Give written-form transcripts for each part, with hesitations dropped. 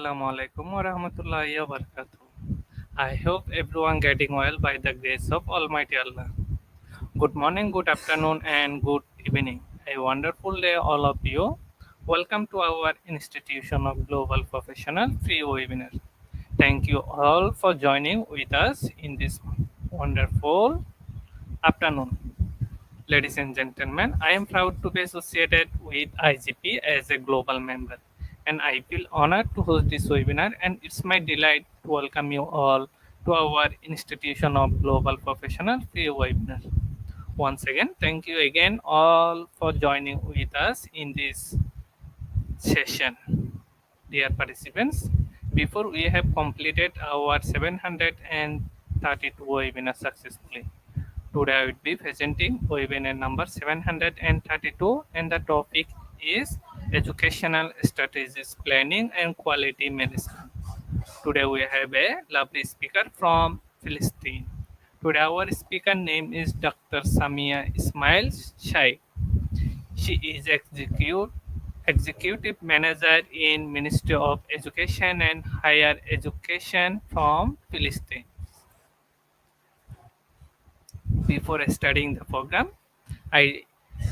Assalamu alaikum wa rahmatullahi wa barakatuh. I hope everyone getting well by the grace of Almighty Allah. Good morning, good afternoon, and good evening. A wonderful day, all of you. Welcome to our Institution of Global Professional free webinar. Thank you all for joining with us in this wonderful afternoon. Ladies and gentlemen, I am proud to be associated with IGP as a global member, and I feel honored to host this webinar. And it's my delight to welcome you all to our Institution of Global Professional free webinar. Once again, thank you again all for joining with us in this session. Dear participants, before we have completed our 732 webinar successfully, today I will be presenting webinar number 732, and the topic is Educational Strategies Planning and Quality Management. Today we have a lovely speaker from Philistine. Today our speaker name is Dr. Samia Ismail Shai. She is executive manager in Ministry of Education and Higher Education from Philistine. Before studying the program, I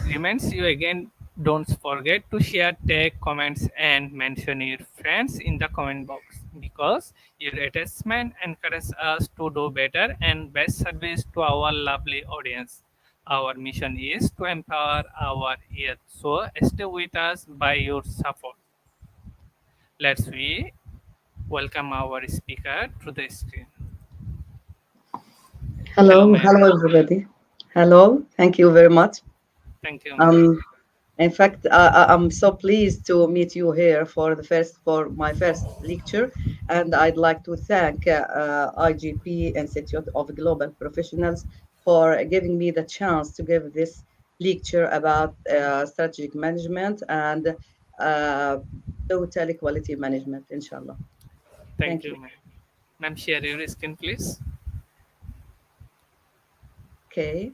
reminds you again, don't forget to share, take comments, and mention your friends in the comment box, because your attachment encourages us to do better and best service to our lovely audience. Our mission is to empower our youth, so stay with us by your support. Let's we welcome our speaker to the screen. Hello, Hello, ma'am. hello everybody. Hello, thank you very much. Thank you, ma'am. Um, in fact, I'm so pleased to meet you here for my first lecture, and I'd like to thank IGP Institute of Global Professionals for giving me the chance to give this lecture about strategic management and uh, total quality management, inshallah. Thank Thank you, you. ma'am. Ma'am, share your screen, please. Okay.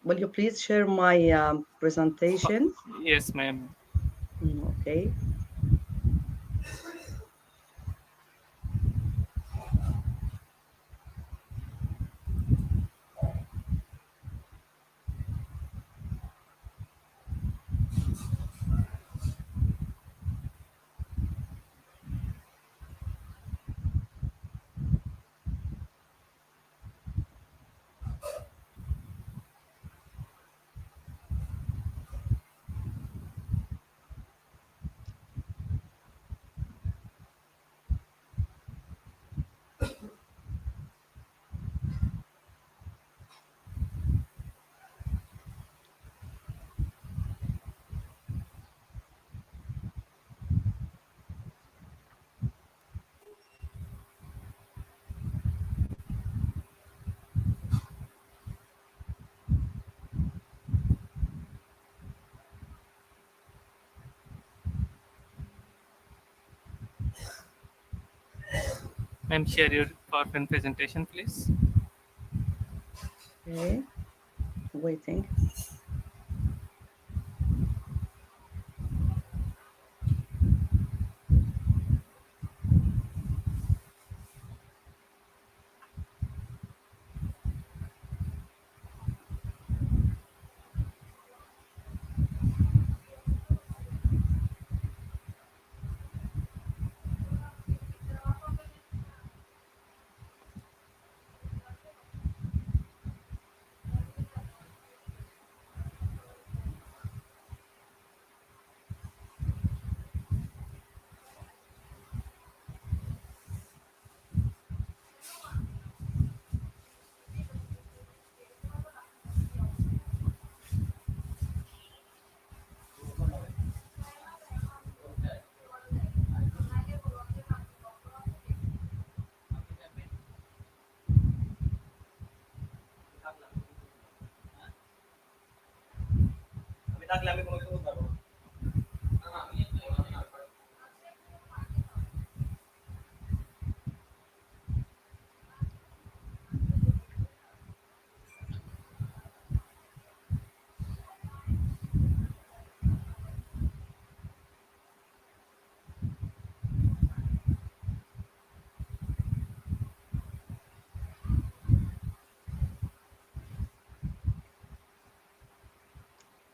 Will you please share my presentation? Yes, ma'am. Okay. Ma'am, share your PowerPoint presentation, please. Okay. Waiting.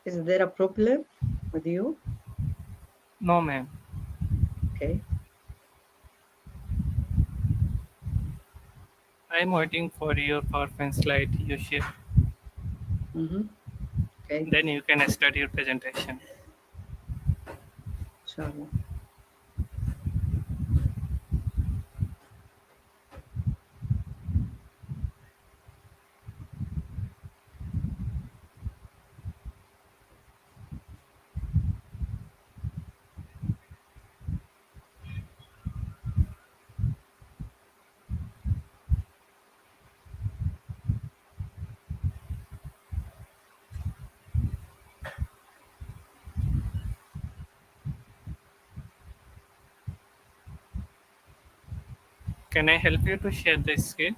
Is there a problem with you? No, ma'am. Okay. I'm waiting for your PowerPoint slide you share. Mm-hmm. Okay. Then you can start your presentation. Inshallah. Can I help you to share the screen?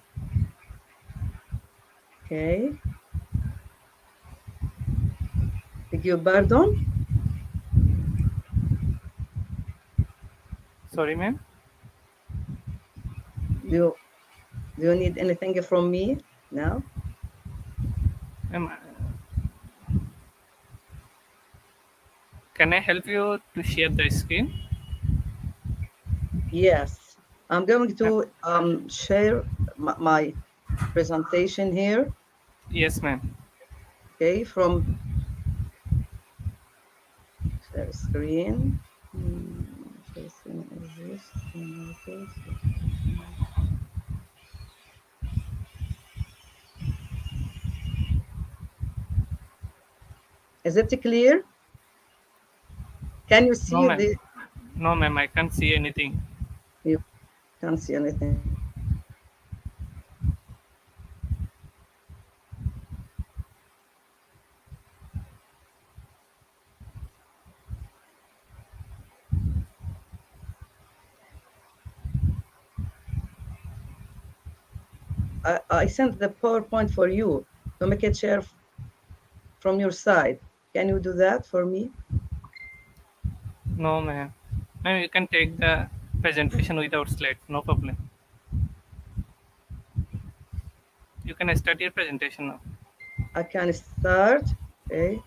Okay. Beg your pardon. Sorry, ma'am. Do you do you need anything from me now? Ma'am, can I help you to share the screen? Yes. I'm going Ma'am? to share my presentation here. Yes, ma'am. Okay, from share screen. First thing is this. Notice. Is it clear? Can you No, see ma'am. the? No, ma'am. I can't see anything. You can't see anything. I sent the PowerPoint for you to make it share from your side. Can you do that for me? No, ma'am. Ma'am, you can take the presentation without slide. No problem. You can start your presentation now. I can start. Okay,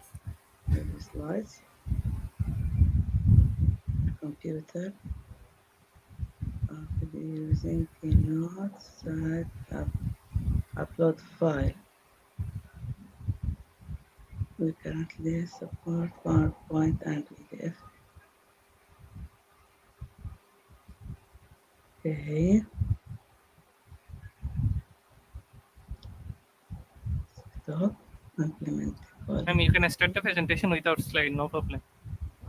the slides, computer. I'll be using Keynote, site, upload file. We currently support PowerPoint and PDF. Okay, stop, implement Ma'am, you quality. can start the presentation without slide. No problem.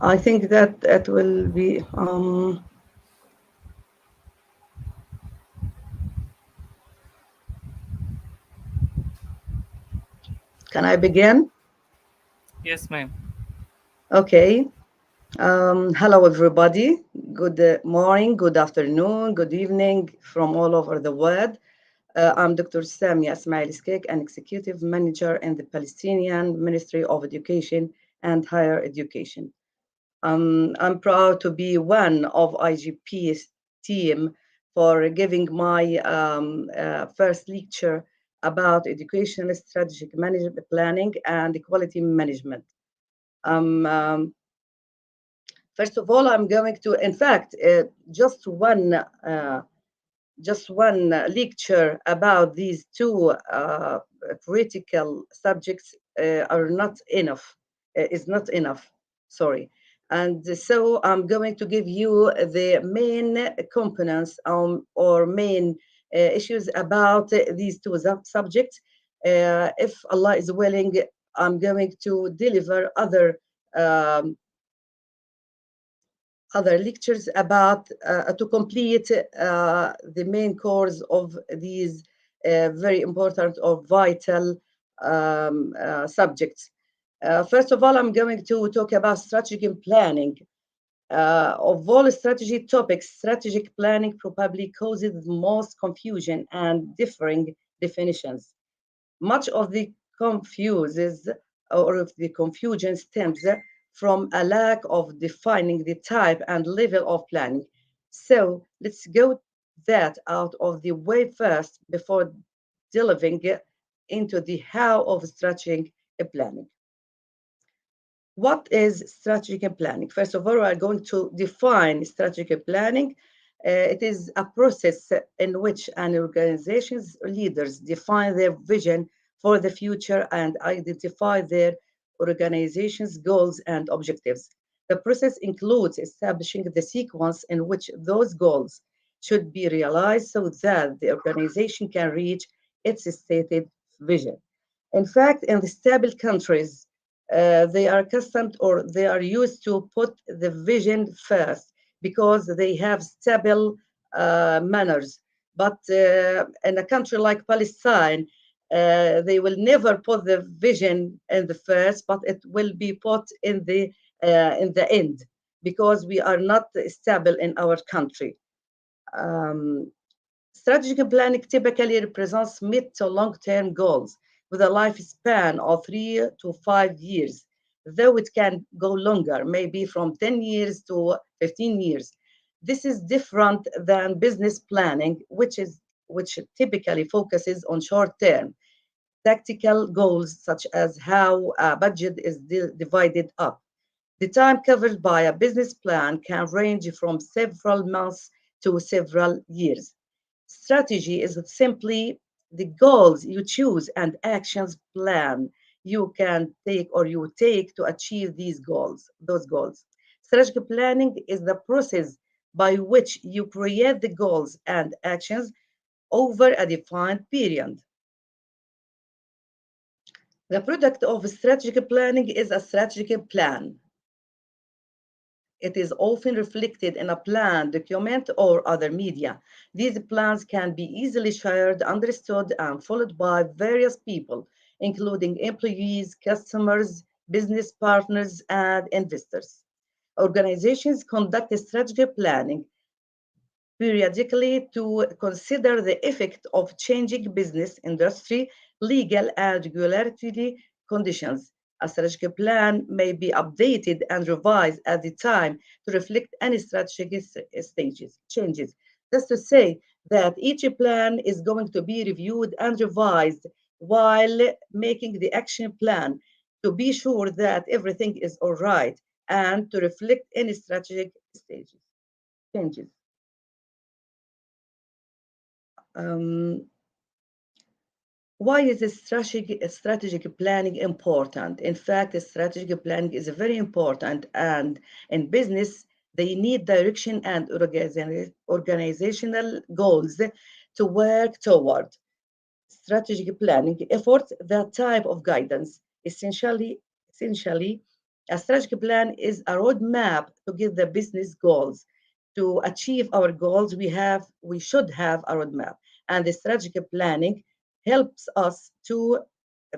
I think that it will be, can I begin? Yes, ma'am. Okay. Hello, everybody. Good morning, good afternoon, good evening from all over the world. I'm Dr. Samia Ismail Skek, an executive manager in the Palestinian Ministry of Education and Higher Education. I'm proud to be one of IGP's team for giving my first lecture about educational strategic management planning and quality management. Um, um, First of all, I'm going to, in fact, just one lecture about these two critical subjects are not enough, is not enough, sorry. And so I'm going to give you the main components or main issues about these two subjects. If Allah is willing, I'm going to deliver um, other lectures about to complete the main course of these very important or vital subjects. First of all, I'm going to talk about strategic planning. Of all strategy topics, strategic planning probably causes the most confusion and differing definitions. Much of the confuses or of the confusion stems from a lack of defining the type and level of planning. So let's go that out of the way first before delving into the how of structuring a planning. What is strategic planning? First of all, we are going to define strategic planning. It is a process in which an organization's leaders define their vision for the future and identify their organization's goals and objectives. The process includes establishing the sequence in which those goals should be realized so that the organization can reach its stated vision. In fact, in the stable countries, they are accustomed or they are used to put the vision first because they have stable manners. But in a country like Palestine, they will never put the vision in the first, but it will be put in the end because we are not stable in our country. Um, Strategic planning typically represents mid to long term goals with a lifespan of 3 to 5 years, though it can go longer, maybe from 10 years to 15 years. This is different than business planning, which typically focuses on short term tactical goals such as how a budget is divided up. The time covered by a business plan can range from several months to several years. Strategy is simply the goals you choose and actions plan you can take or you take to achieve those goals. Strategic planning is the process by which you create the goals and actions over a defined period. The product of strategic planning is a strategic plan. It is often reflected in a plan, document, or other media. These plans can be easily shared, understood, and followed by various people, including employees, customers, business partners, and investors. Organizations conduct strategic planning periodically to consider the effect of changing business, industry, legal, and regulatory conditions. A strategic plan may be updated and revised at the time to reflect any strategic changes. That's to say that each plan is going to be reviewed and revised while making the action plan to be sure that everything is all right and to reflect any strategic changes. Um, why is strategic planning important? In fact, strategic planning is very important, and in business, they need direction and organizational goals to work toward. Strategic planning efforts that type of guidance. Essentially, a strategic plan is a roadmap to get the business goals. To achieve our goals, we should have a roadmap, and the strategic planning helps us to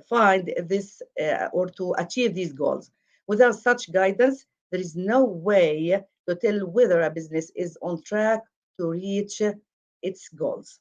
find this or to achieve these goals. Without such guidance, there is no way to tell whether a business is on track to reach its goals.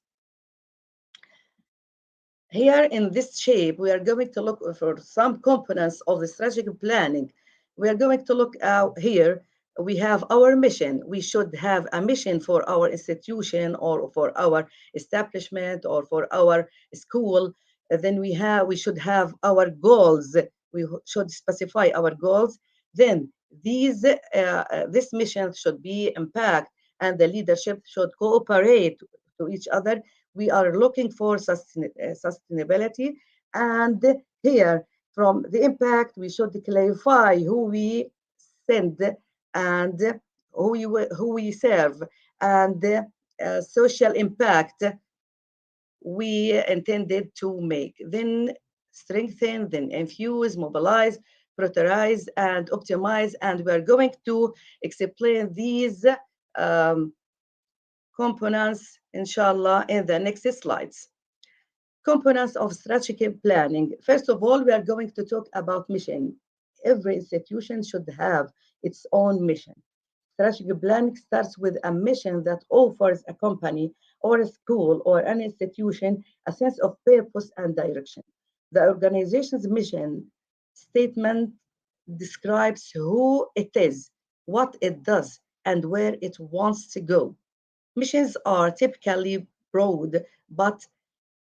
Here in this shape, we are going to look for some components of the strategic planning. We are going to look out here. We have our mission. We should have a mission for our institution or for our establishment or for our school. Then we should have our goals. We should specify our goals. Then this mission should be impact and the leadership should cooperate to each other. We are looking for sustainability. And here, from the impact, we should clarify who we send and who we serve, and the social impact we intended to make. Then strengthen, then infuse, mobilize, prioritize, and optimize. And we're going to explain these um, components, inshallah, in the next slides. Components of strategic planning. First of all, we are going to talk about mission. Every institution should have its own mission. Strategic planning starts with a mission that offers a company or a school or an institution a sense of purpose and direction. The organization's mission statement describes who it is, what it does, and where it wants to go. Missions are typically broad but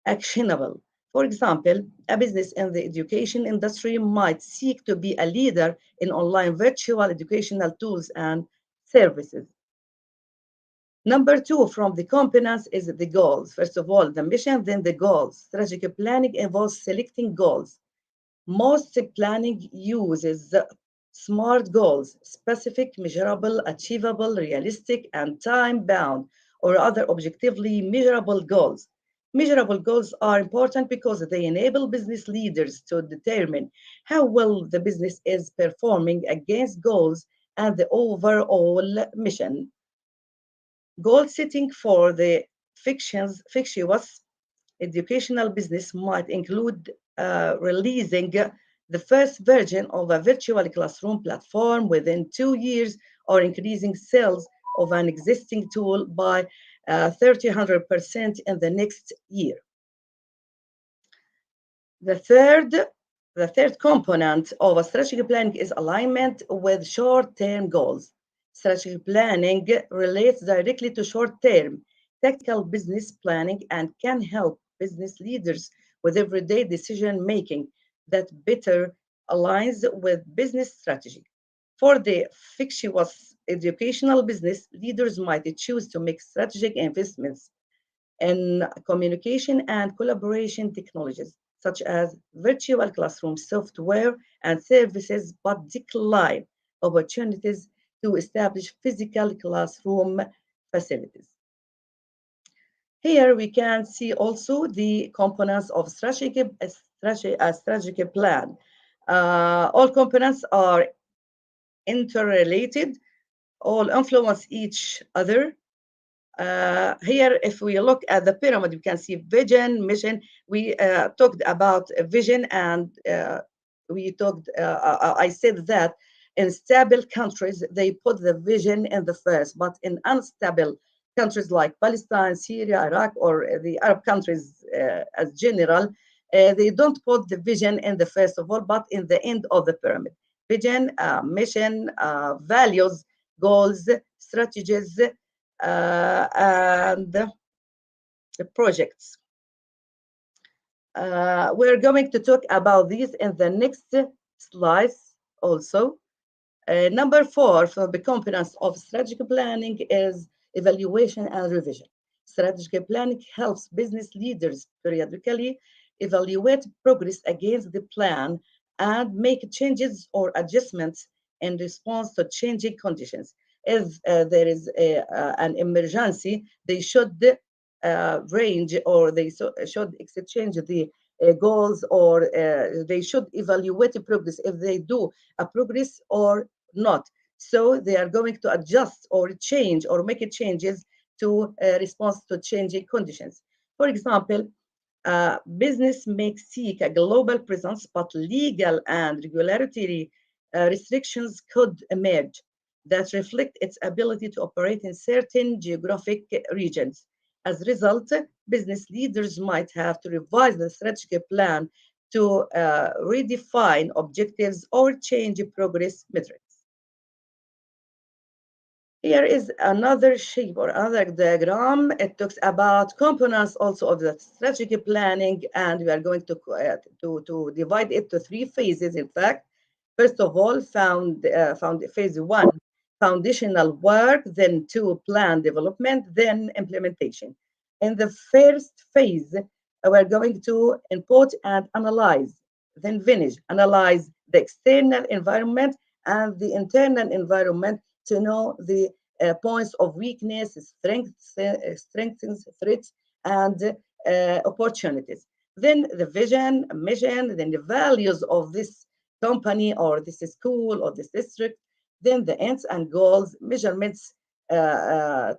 actionable. For example, a business in the education industry might seek to be a leader in online virtual educational tools and services. Number two, from the components is the goals. First of all, the mission, then the goals. Strategic planning involves selecting goals. Most planning uses SMART goals, specific, measurable, achievable, realistic, and time bound, or other objectively measurable goals. Measurable goals are important because they enable business leaders to determine how well the business is performing against goals and the overall mission. Goal setting for the fictitious educational business might include releasing the first version of a virtual classroom platform within 2 years or increasing sales of an existing tool by 30-100% in the next year. The third, the third component of a strategic planning is alignment with short-term goals. Strategic planning relates directly to short-term tactical business planning and can help business leaders with everyday decision making that better aligns with business strategy. For the fictitious educational business, leaders might choose to make strategic investments in communication and collaboration technologies, such as virtual classroom software and services, but decline opportunities to establish physical classroom facilities. Here we can see also the components of strategic plan. All components are interrelated, all influence each other. Here, if we look at the pyramid, we can see vision, mission. We talked about vision, and I said that in stable countries, they put the vision in the first, but in unstable countries like Palestine, Syria, Iraq, or the Arab countries as general, they don't put the vision in the first of all, but in the end of the pyramid. Vision, mission, values, goals, strategies, and the projects. We're going to talk about these in the next slides also. Number four for the components of strategic planning is evaluation and revision. Strategic planning helps business leaders periodically evaluate progress against the plan and make changes or adjustments in response to changing conditions. If there is an emergency, they should range or should exchange the goals, or they should evaluate the progress if they do a progress or not. So they are going to adjust or change or make changes to respond to changing conditions. For example, business may seek a global presence, but legal and regulatory restrictions could emerge that reflect its ability to operate in certain geographic regions. As a result, business leaders might have to revise the strategic plan to redefine objectives or change progress metrics. Here is another shape or another diagram. It talks about components also of the strategic planning, and we are going to divide it to three phases. In fact, first of all, found phase one, foundational work, then two, plan development, then implementation. In the first phase, we're going to input and analyze, then finish, analyze the external environment and the internal environment to know the points of weakness, strengths, threats, and opportunities. Then the vision, mission, then the values of this company or this school or this district, then the ends and goals, measurements,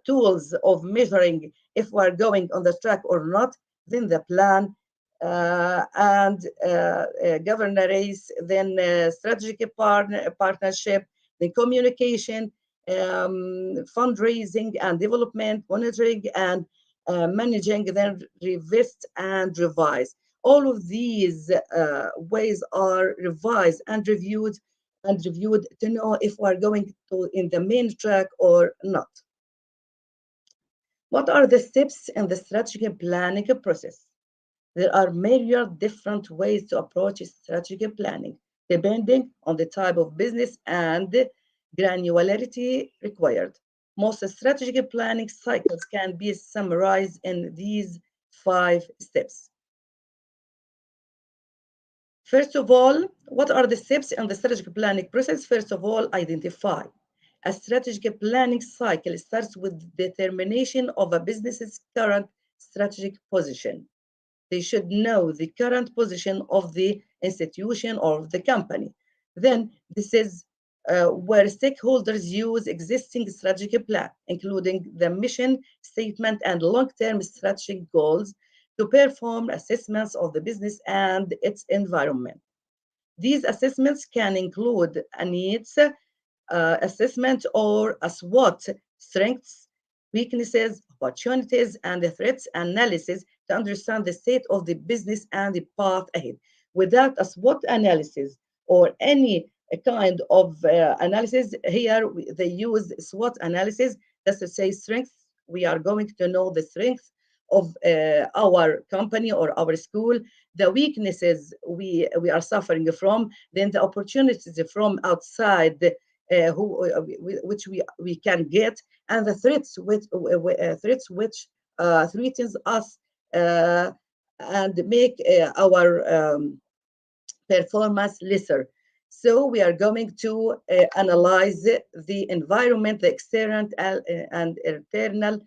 tools of measuring if we're going on the track or not, then the plan, and governance, then strategic partnership, then communication, fundraising and development, monitoring and managing, then revist and revise. All of these ways are revised and reviewed to know if we're going to in the main track or not. What are the steps in the strategic planning process? There are myriad different ways to approach strategic planning, depending on the type of business and the granularity required. Most strategic planning cycles can be summarized in these 5 steps. First of all, what are the steps in the strategic planning process? First of all, identify. A strategic planning cycle starts with determination of a business's current strategic position. They should know the current position of the institution or of the company. Then, this is where stakeholders use existing strategic plan, including the mission statement and long-term strategic goals, to perform assessments of the business and its environment. These assessments can include a needs assessment or a SWOT, strengths, weaknesses, opportunities, and the threats analysis to understand the state of the business and the path ahead. Without a SWOT analysis or any kind of analysis, here they use SWOT analysis. That's to say, strengths. We are going to know the strengths of our company or our school, the weaknesses we are suffering from, then the opportunities from outside which we can get, and the threats which threatens us uh, and make our performance lesser. So we are going to analyze the environment, the external and internal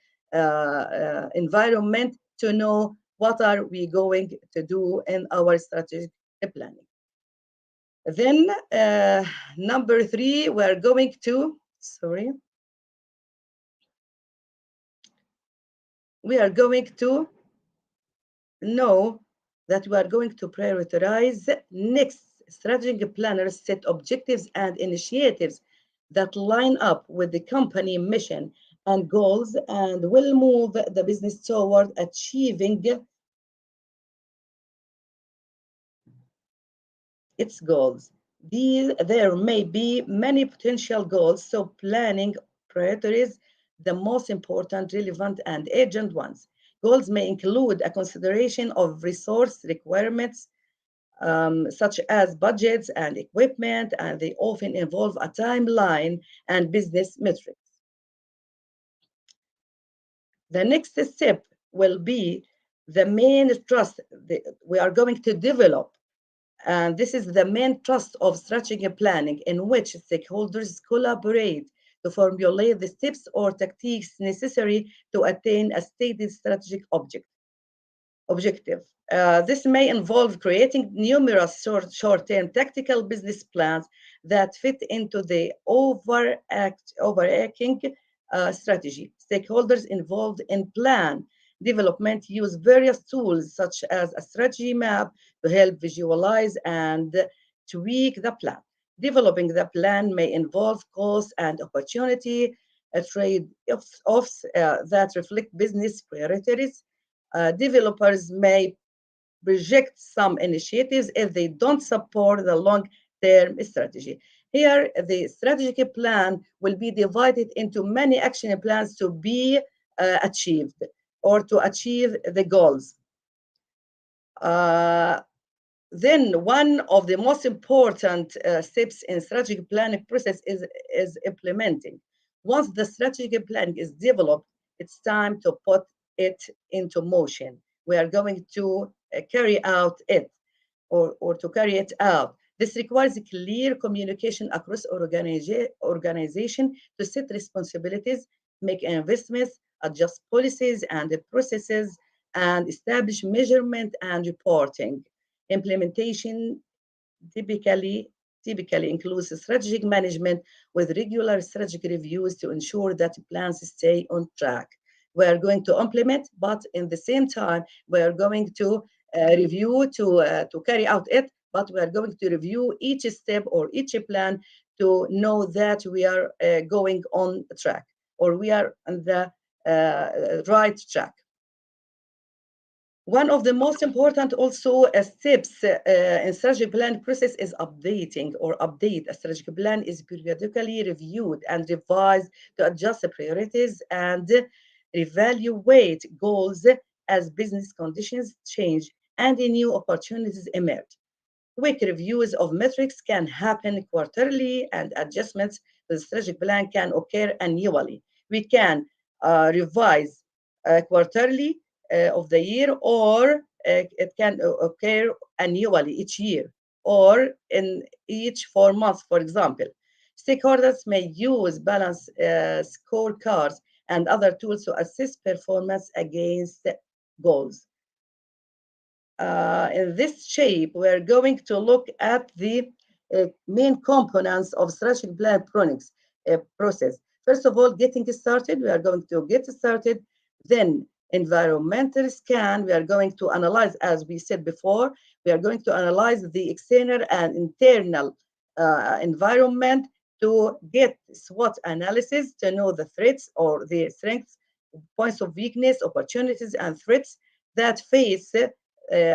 environment to know what are we going to do in our strategic planning. Then number 3, we're going to, sorry, we are going to know that we are going to prioritize next. Strategic planners set objectives and initiatives that line up with the company mission and goals and will move the business toward achieving its goals. There may be many potential goals, so planning priorities the most important, relevant, and urgent ones. Goals may include a consideration of resource requirements, such as budgets and equipment, and they often involve a timeline and business metrics. The next step will be the main trust that we are going to develop. And this is the main thrust of strategic planning, in which stakeholders collaborate to formulate the steps or tactics necessary to attain a stated strategic objective. This may involve creating numerous short-term tactical business plans that fit into the overarching strategy. Stakeholders involved in plan development use various tools such as a strategy map to help visualize and tweak the plan. Developing the plan may involve cost and opportunity trade-offs that reflect business priorities. Developers may reject some initiatives if they don't support the long-term strategy. Here, the strategic plan will be divided into many action plans to be achieved or to achieve the goals. Uh, then one of the most important steps in strategic planning process is implementing. Once the strategic planning is developed, it's time to put it into motion. We are going to carry out it or to carry it out. This requires clear communication across organization to set responsibilities, make investments, adjust policies and processes, and establish measurement and reporting. Implementation typically typically includes strategic management with regular strategic reviews to ensure that plans stay on track. We are going to implement, but in the same time, we are going to review to carry out it, but we are going to review each step or each plan to know that we are going on track or we are on the right track. One of the most important also steps in strategic plan process is updating or update. A strategic plan is periodically reviewed and revised to adjust the priorities and evaluate goals as business conditions change. and new opportunities emerge. Quick reviews of metrics can happen quarterly, and adjustments to the strategic plan can occur annually. We can revise quarterly of the year, or it can occur annually each year, or in each 4 months, for example. Stakeholders may use balance scorecards and other tools to assess performance against goals. In this shape, we're going to look at the main components of strategic plan process. First of all, getting started, we are going to get started. Then environmental scan, we are going to analyze, as we said before, we are going to analyze the external and internal environment to get SWOT analysis to know the threats or the strengths, points of weakness, opportunities, and threats that face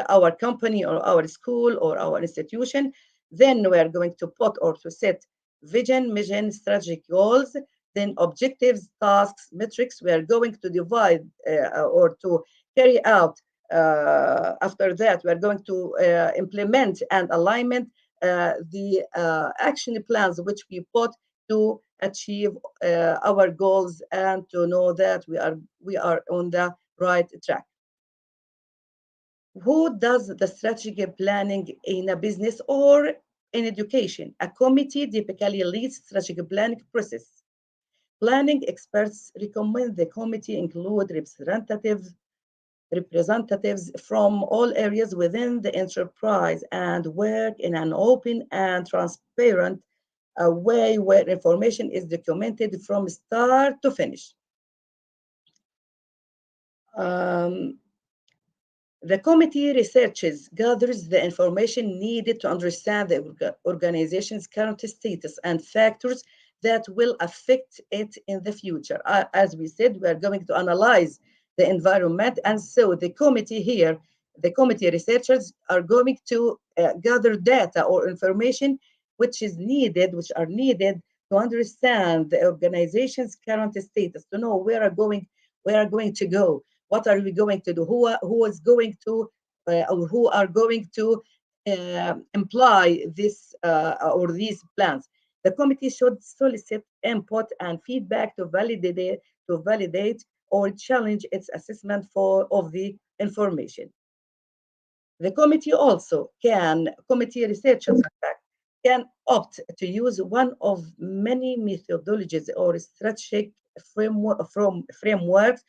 our company or our school or our institution. Then we are going to put or to set vision, mission, strategic goals, then objectives, tasks, metrics. We are going to divide or to carry out. After that, we are going to implement and alignment the action plans which we put to achieve our goals and to know that we are on the right track. Who does the strategic planning in a business or in education? A committee typically leads strategic planning process. Planning experts recommend the committee include representatives from all areas within the enterprise and work in an open and transparent way where information is documented from start to finish. Um, The committee researches, gathers the information needed to understand the organization's current status and factors that will affect it in the future. As we said, we are going to analyze the environment, and so the committee here, the committee researchers are going to gather data or information which are needed to understand the organization's current status, to know where are going to go, what are we going to do, who is going to or who are going to imply this or these plans. The committee should solicit input and feedback to validate or challenge its assessment of the information. The committee also committee researchers, in fact, can opt to use one of many methodologies or strategic frameworks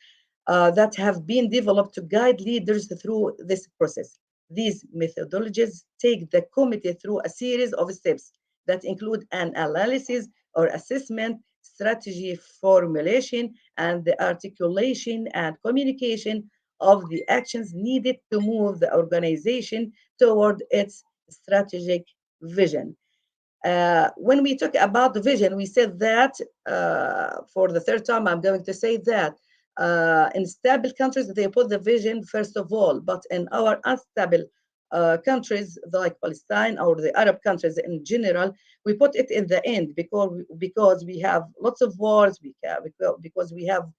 that have been developed to guide leaders through this process. These methodologies take the committee through a series of steps that include an analysis or assessment, strategy formulation, and the articulation and communication of the actions needed to move the organization toward its strategic vision. When we talk about the vision, we said that for the third time, I'm going to say that in stable countries, they put the vision first of all, but in our unstable countries like Palestine or the Arab countries in general, we put it in the end because we have lots of wars, because we have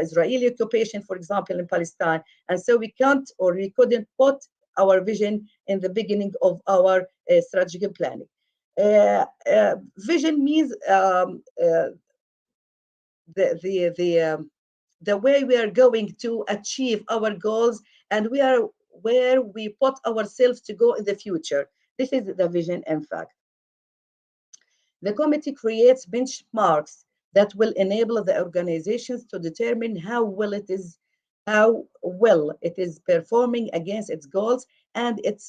Israeli occupation, for example, in Palestine, and so we can't or we couldn't put our vision in the beginning of our strategic planning. Vision means the way we are going to achieve our goals, and we are where we put ourselves to go in the future. This is the vision, in fact. The committee creates benchmarks that will enable the organizations to determine how well it is performing against its goals, and it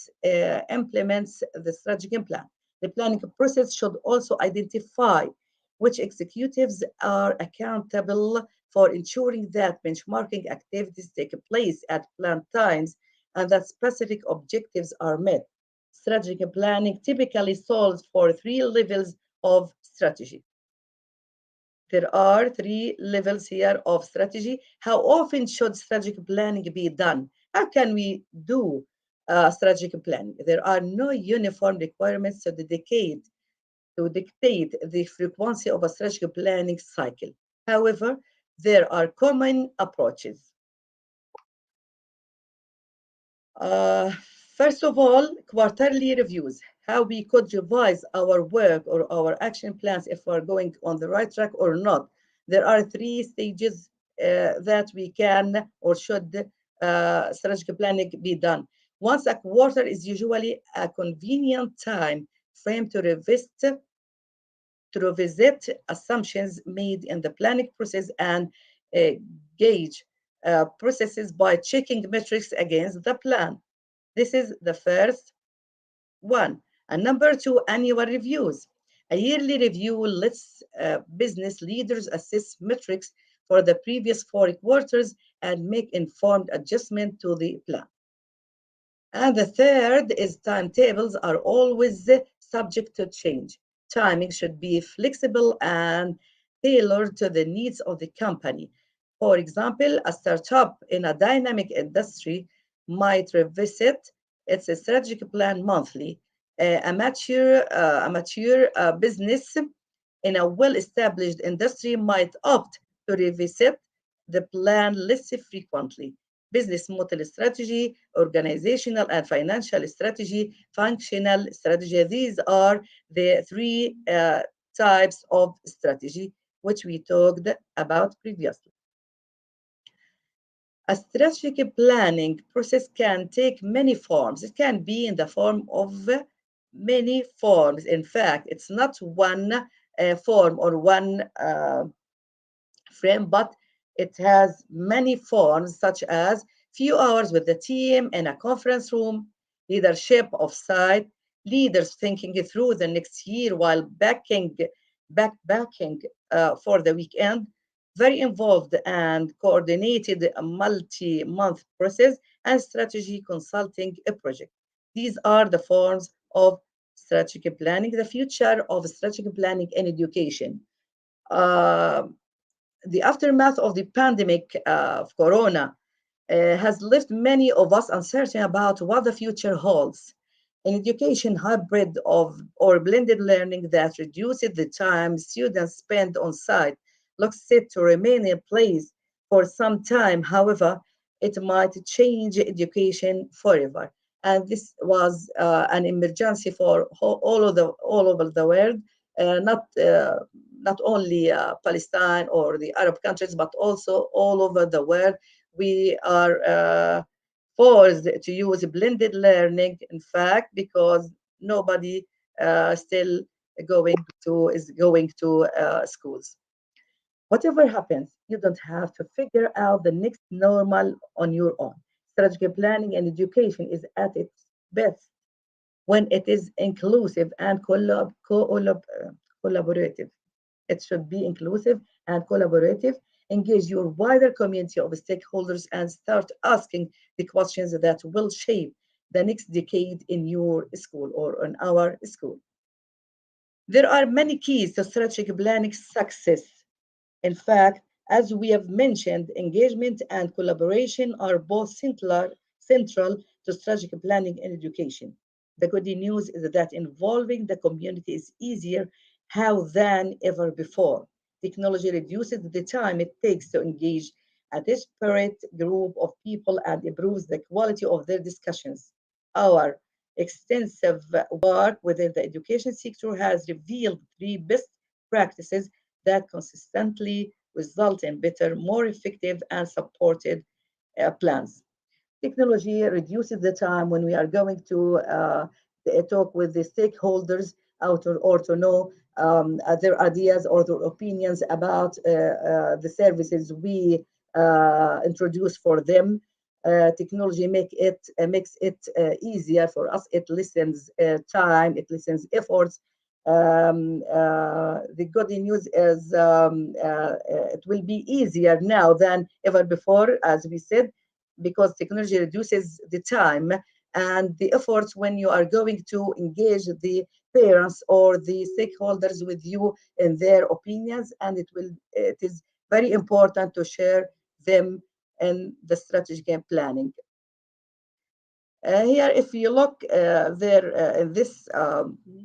implements the strategic plan. The planning process should also identify which executives are accountable for ensuring that benchmarking activities take place at planned times and that specific objectives are met. Strategic planning typically solves for three levels of strategy. There are three levels here of strategy. How often should strategic planning be done? How can we do strategic planning? There are no uniform requirements to dictate the frequency of a strategic planning cycle. However, there are common approaches. Uh, First of all, quarterly reviews, how we could revise our work or our action plans if we're going on the right track or not. There are three stages that we can or should strategic planning be done. Once a quarter is usually a convenient time frame to revisit assumptions made in the planning process and uh, gauge processes by checking metrics against the plan. This is the first one. And number two, annual reviews. A yearly review lets business leaders assess metrics for the previous 4 quarters and make informed adjustment to the plan. And the third is timetables are always subject to change. Timing should be flexible and tailored to the needs of the company. For example, a startup in a dynamic industry might revisit its strategic plan monthly. A mature business in a well-established industry might opt to revisit the plan less frequently. Business model strategy, organizational and financial strategy, functional strategy. These are the three types of strategy which we talked about previously. A strategic planning process can take many forms. It can be in the form of many forms. In fact, it's not one form or one frame, but it has many forms, such as few hours with the team in a conference room, leadership offsite, leaders thinking through the next year while backpacking for the weekend, very involved and coordinated multi-month process, and strategy consulting a project. These are the forms of strategic planning, the future of strategic planning in education. Uh, the aftermath of the pandemic of corona has left many of us uncertain about what the future holds. An education hybrid of or blended learning that reduces the time students spend on site looks set to remain in place for some time. However, it might change education forever. And this was an emergency for all over the world, not only Palestine or the Arab countries, but also all over the world. We are forced to use blended learning, in fact, because nobody still going to schools. Whatever happens, you don't have to figure out the next normal on your own. Strategic planning and education is at its best when it is inclusive and collaborative. It should be inclusive and collaborative. Engage your wider community of stakeholders and start asking the questions that will shape the next decade in your school or in our school. There are many keys to strategic planning success. In fact, as we have mentioned, engagement and collaboration are both central to strategic planning in education. The good news is that involving the community is easier how than ever before. Technology reduces the time it takes to engage a disparate group of people and improves the quality of their discussions. Our extensive work within the education sector has revealed three best practices that consistently result in better, more effective, and supported plans. Technology reduces the time when we are going to talk with the stakeholders out or to know their ideas or their opinions about the services we introduce for them. Technology makes it easier for us. It lessens time, it lessens efforts. The good news is it will be easier now than ever before, as we said, because technology reduces the time and the efforts when you are going to engage the parents or the stakeholders with you in their opinions, and it is very important to share them in the strategic and planning. Here, if you look there in this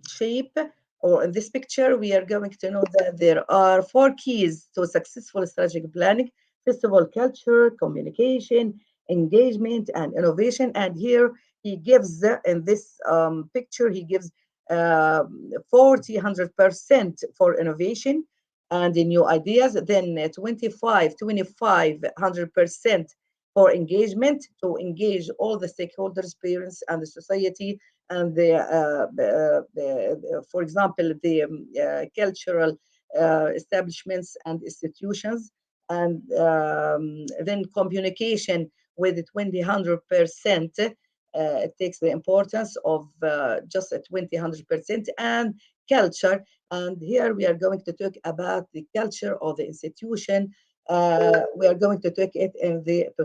shape or in this picture, we are going to know that there are four keys to successful strategic planning. First of all, culture, communication, engagement, and innovation. And here he gives, in this picture, he gives 40, 100% for innovation and the new ideas, then 25, 25, 100% for engagement, to engage all the stakeholders, parents, and the society, and for example, the cultural establishments and institutions, and then communication with 20, 100%. It takes the importance of just a 20, 100%, and culture. And here we are going to talk about the culture of the institution. We are going to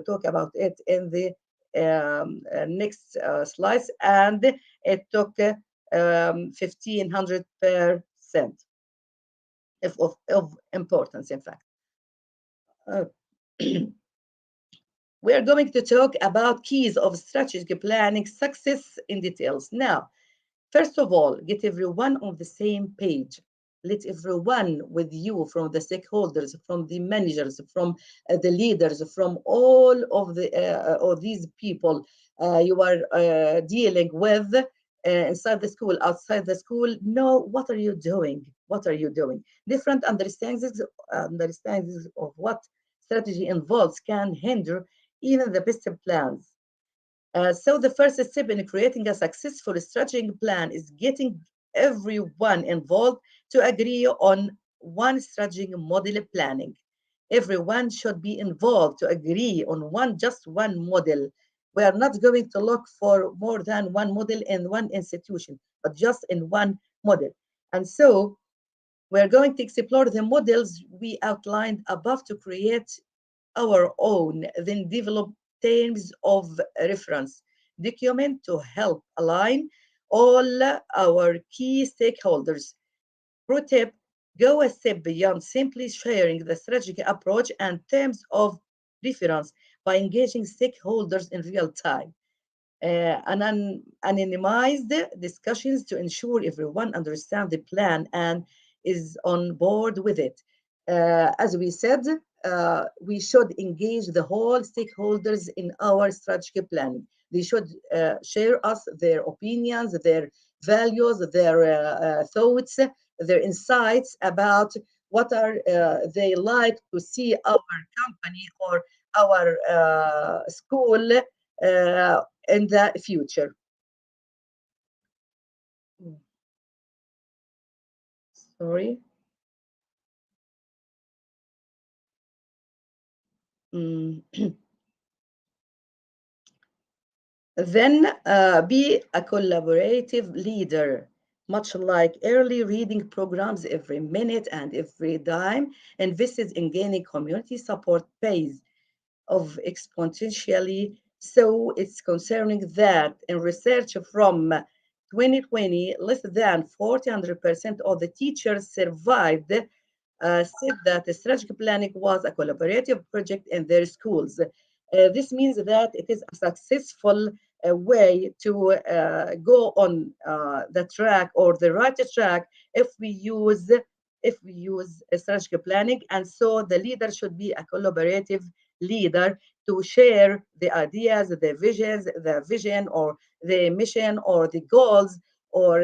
talk about it in the next slides, and it took 1,500% of importance, in fact. Uh, we are going to talk about keys of strategic planning success in details. Now, first of all, get everyone on the same page. Let everyone with you, from the stakeholders, from the managers, from the leaders, from all these people you are dealing with inside the school, outside the school, know what are you doing? What are you doing? Different understandings of what strategy involves can hinder even the best plans. So the first step in creating a successful strategic plan is getting everyone involved to agree on one strategic model planning. Everyone should be involved to agree on just one model. We are not going to look for more than one model in one institution, but just in one model. And so we're going to explore the models we outlined above to create our own, then develop terms of reference document to help align all our key stakeholders. Pro tip, go a step beyond simply sharing the strategic approach and terms of reference by engaging stakeholders in real time. Anonymized discussions to ensure everyone understands the plan and is on board with it. As we said, we should engage the whole stakeholders in our strategic planning. They should share us their opinions, their values, their thoughts, their insights about what are they like to see our company or our school in the future. Sorry. Mm. Then be a collaborative leader, much like early reading programs. Every minute and every dime invested in gaining community support pays of exponentially. So it's concerning that in research from 2020, less than 400% of the teachers survived said that the strategic planning was a collaborative project in their schools. This means that it is a successful way to go on the track or the right track if we use strategic planning. And so the leader should be a collaborative leader to share the ideas, the vision, or the mission, or the goals, or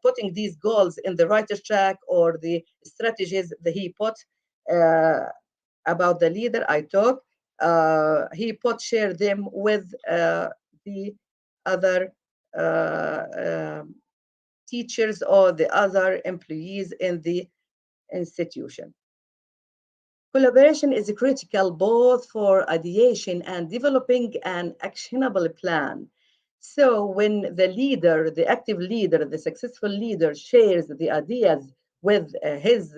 putting these goals in the right track, or the strategies that he put uh, about the leader I talked. He put share them with the other teachers or the other employees in the institution. Collaboration is critical both for ideation and developing an actionable plan. So, when the leader, the active leader, the successful leader shares the ideas with his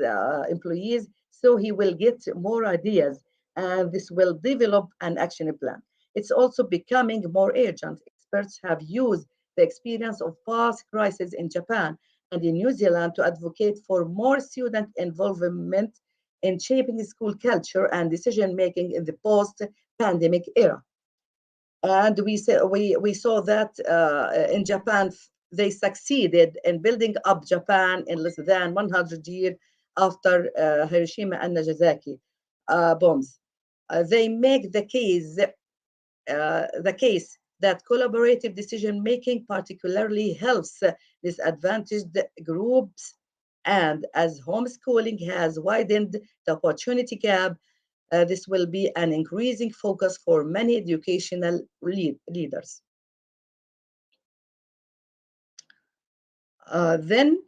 employees, so he will get more ideas and this will develop an action plan. It's also becoming more urgent. Experts have used the experience of past crises in Japan and in New Zealand to advocate for more student involvement in shaping school culture and decision making in the post pandemic era. And we saw that in Japan, they succeeded in building up Japan in less than 100 years after Hiroshima and Nagasaki bombs. They make the case the case that collaborative decision making particularly helps disadvantaged groups. And as homeschooling has widened the opportunity gap, this will be an increasing focus for many educational leaders. Then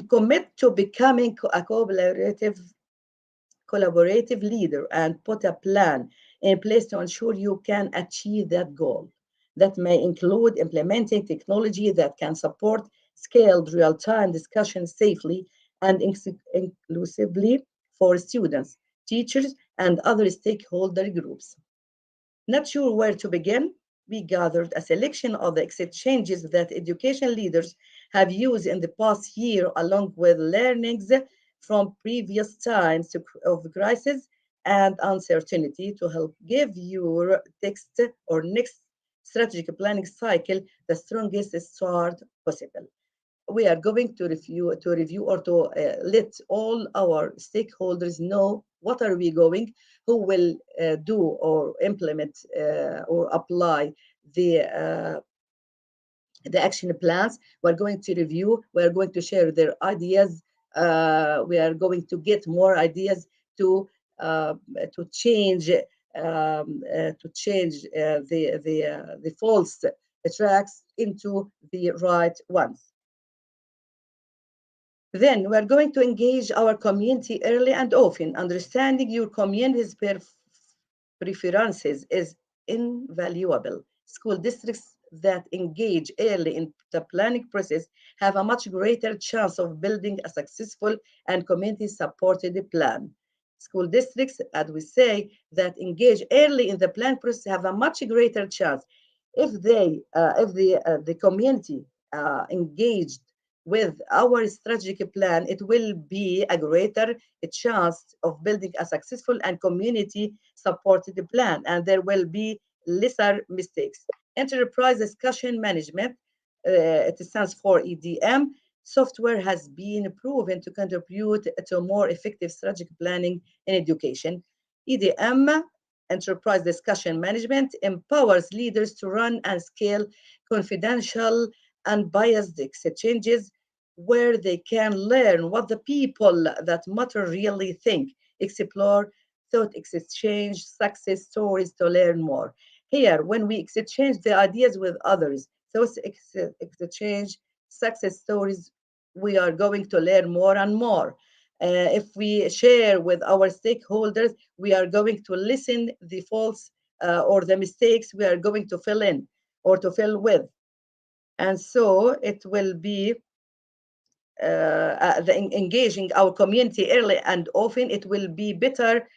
commit to becoming a collaborative leader and put a plan in place to ensure you can achieve that goal. That may include implementing technology that can support scaled real time discussions safely and inclusively for students, teachers, and other stakeholder groups. Not sure where to begin? We gathered a selection of the exchanges that education leaders have used in the past year, along with learnings from previous times of crisis and uncertainty to help give your text or next strategic planning cycle the strongest start possible. We are going to review or to let all our stakeholders know what are we going, who will do or implement or apply the uh, the action plans. We're going to review, we're going to share their ideas, we are going to get more ideas to uh, to change the false tracks into the right ones. Then we're going to engage our community early and often. Understanding your community's preferences is invaluable. School districts that engage early in the planning process have a much greater chance of building a successful and community supported plan. School districts, as we say, that engage early in the planning process have a much greater chance if the community engaged with our strategic plan, it will be a greater chance of building a successful and community supported plan, and there will be lesser mistakes. Enterprise discussion management, it stands for EDM, software has been proven to contribute to more effective strategic planning in education. EDM, enterprise discussion management, empowers leaders to run and scale confidential unbiased exchanges where they can learn what the people that matter really think, explore thought exchange success stories to learn more. Here, when we exchange the ideas with others, those exchange success stories, we are going to learn more and more. If we share with our stakeholders, we are going to listen the false or the mistakes we are going to fill in or to fill with. And so it will be engaging our community early and often, it will be better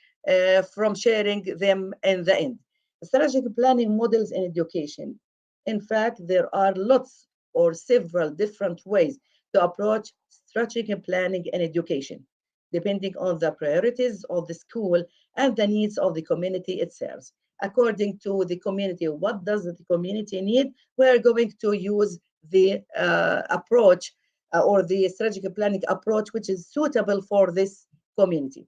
from sharing them in the end. Strategic planning models in education. In fact, there are lots or several different ways to approach strategic planning in education, depending on the priorities of the school and the needs of the community itself. According to the community, what does the community need? We are going to use the approach or the strategic planning approach which is suitable for this community.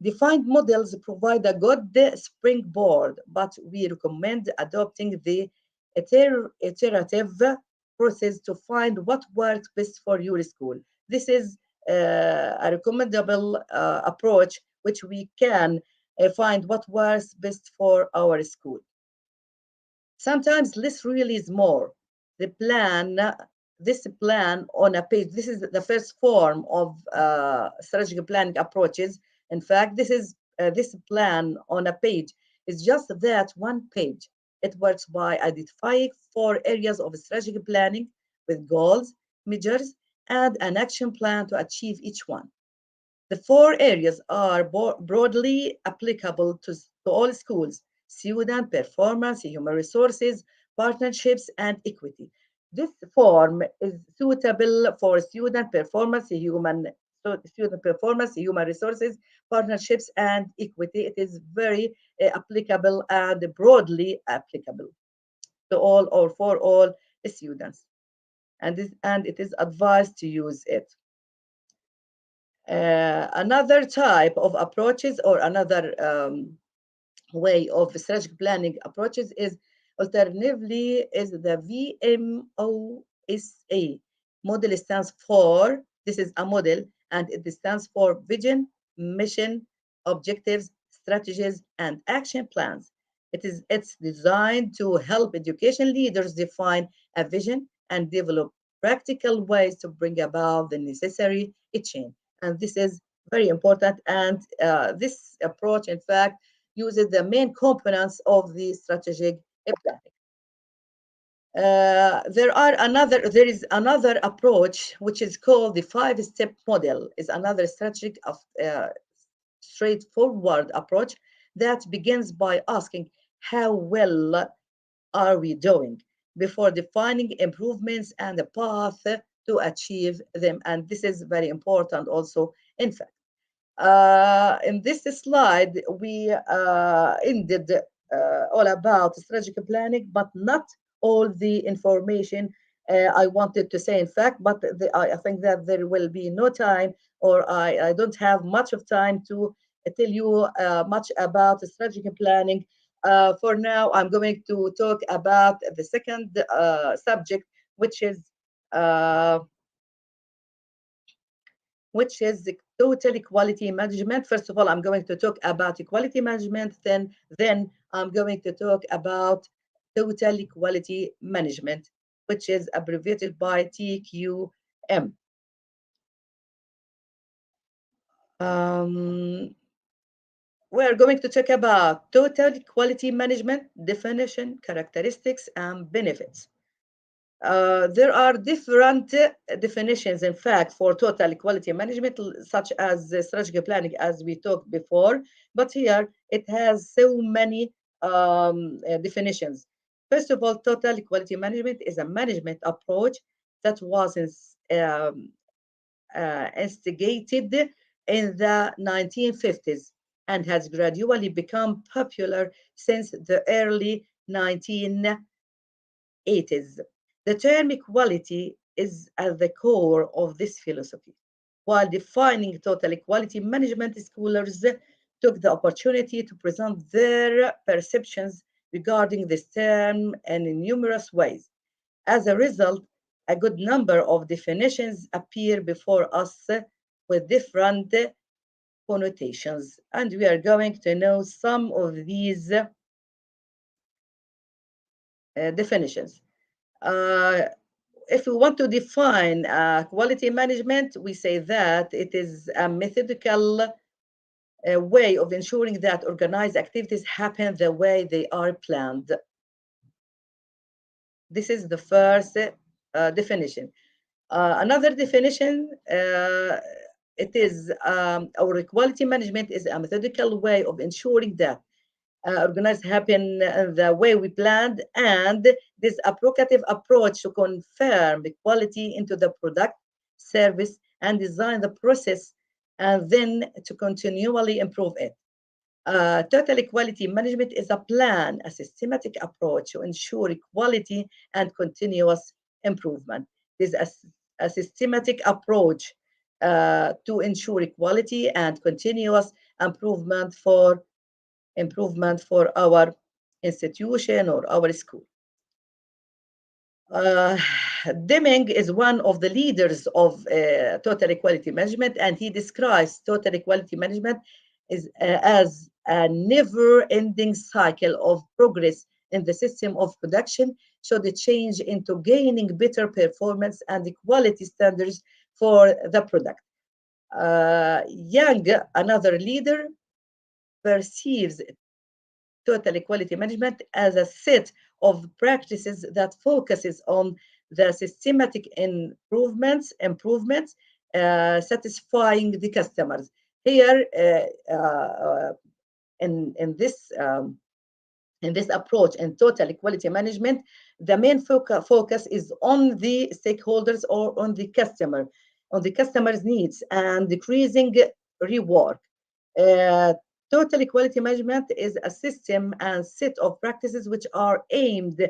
Defined models provide a good springboard, but we recommend adopting the iterative process to find what works best for your school. This is a recommendable approach which we can find what works best for our school. Sometimes less really is more. The plan, this plan on a page, this is the first form of strategic planning approaches. In fact, this plan on a page is just that one page. It works by identifying 4 areas of strategic planning with goals, measures, and an action plan to achieve each one. The 4 areas are broadly applicable to all schools: student performance, human resources, partnerships, and equity. This form is suitable for student performance, human resources, partnerships, and equity. It is very applicable and broadly applicable to all or for all students. And it is advised to use it. Another type of approaches or another way of strategic planning approaches is alternatively is the VMOSA model. Stands for, this is a model, and it stands for vision, mission, objectives, strategies, and action plans. It's designed to help education leaders define a vision and develop practical ways to bring about the necessary change. And this is very important. And this approach, in fact, uses the main components of the strategic planning. There is another approach which is called the five-step model. Is another strategic of straightforward approach that begins by asking how well are we doing before defining improvements and a path to achieve them. And this is very important also. In fact, in this slide, we ended all about strategic planning, but not all the information I wanted to say, in fact, but I think that there will be no time, or I don't have much of time to tell you much about strategic planning. For now, I'm going to talk about the second subject, which is uh, the total equality management. First of all, I'm going to talk about equality management, then I'm going to talk about total equality management, which is abbreviated by TQM. Um, we're going to talk about total equality management, definition, characteristics, and benefits. There are different definitions, in fact, for total equality management, such as strategic planning, as we talked before. But here it has so many definitions. First of all, total equality management is a management approach that was instigated in the 1950s and has gradually become popular since the early 1980s. The term equality is at the core of this philosophy. While defining total equality, management scholars took the opportunity to present their perceptions regarding this term in numerous ways. As a result, a good number of definitions appear before us with different connotations, and we are going to know some of these definitions. Uh, if we want to define quality management, we say that it is a methodical way of ensuring that organized activities happen the way they are planned. This is the first definition. Another definition, it is our quality management is a methodical way of ensuring that organized happen the way we planned, and this appropriate approach to confirm the quality into the product, service, and design the process, and then to continually improve it. Total equality management is a plan, a systematic approach to ensure equality and continuous improvement. This is a systematic approach to ensure equality and continuous improvement for our institution or our school. Uh, Deming is one of the leaders of total equality management, and he describes total equality management as a never-ending cycle of progress in the system of production, so the change into gaining better performance and equality standards for the product. Young, another leader, perceives total equality management as a set of practices that focuses on the systematic improvements satisfying the customers. Here, in this approach in total equality management, the main focus is on the stakeholders or on the customer's needs and decreasing rework. Uh, Total equality management is a system and set of practices which are aimed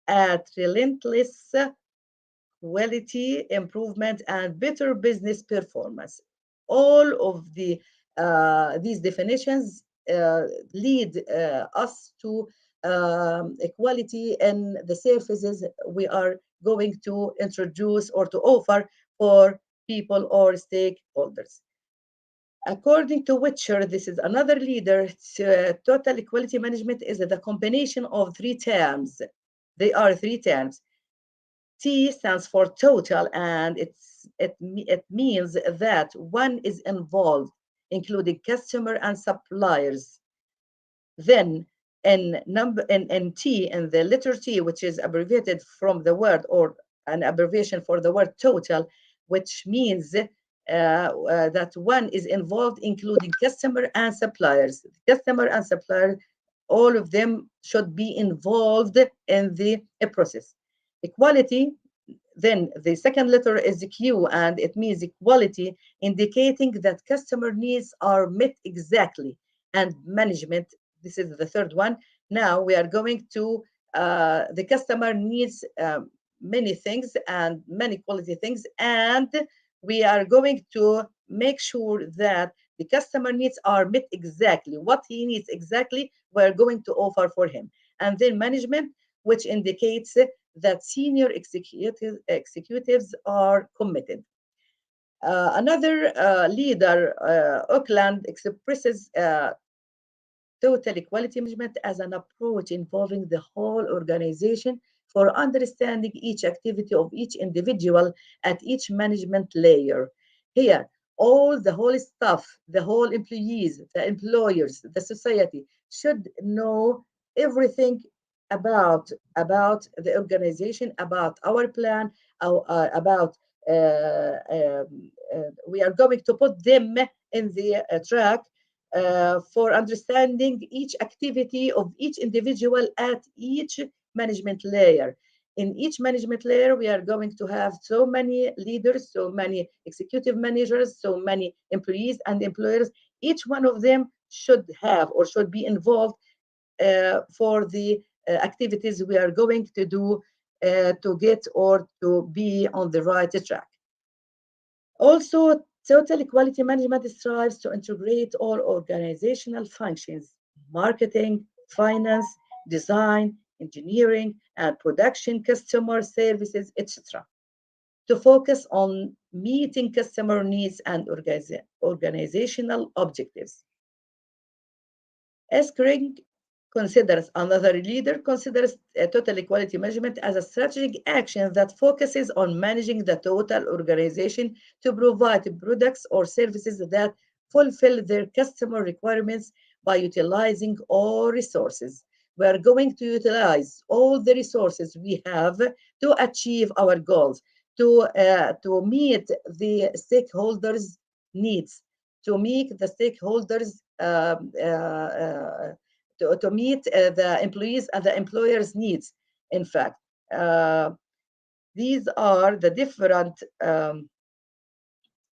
at relentless quality improvement and better business performance. All of these definitions lead us to equality in the services we are going to introduce or to offer for people or stakeholders. According to Witcher, this is another leader, total equality management is the combination of three terms. They are three terms. T stands for total, and it means that one is involved, including customer and suppliers. Then in T, in the letter T, which is abbreviated from the word or an abbreviation for the word total, which means that one is involved, including customer and suppliers. Customer and supplier, all of them should be involved in the process. Equality, then the second letter is the Q, and it means equality, indicating that customer needs are met exactly. And management, this is the third one. Now we are going to the customer needs many things and many quality things, and we are going to make sure that the customer needs are met exactly. What he needs exactly, we're going to offer for him. And then management, which indicates that senior executives are committed. Another leader, Auckland, expresses total equality management as an approach involving the whole organization for understanding each activity of each individual at each management layer. Here, all the whole staff, the whole employees, the employers, the society should know everything about the organization, about our plan, about we are going to put them in the track for understanding each activity of each individual at each management layer. In each management layer, we are going to have so many leaders, so many executive managers, so many employees and employers. Each one of them should have or should be involved for the activities we are going to do to get or to be on the right track. Also, total equality management strives to integrate all organizational functions, marketing, finance, design, engineering, and production, customer services, etc., to focus on meeting customer needs and organizational objectives. Eskring considers another leader considers total equality management as a strategic action that focuses on managing the total organization to provide products or services that fulfill their customer requirements by utilizing all resources. We are going to utilize all the resources we have to achieve our goals, to meet the stakeholders' needs, to meet the stakeholders to meet the employees and the employers' needs. In fact, uh, these are the different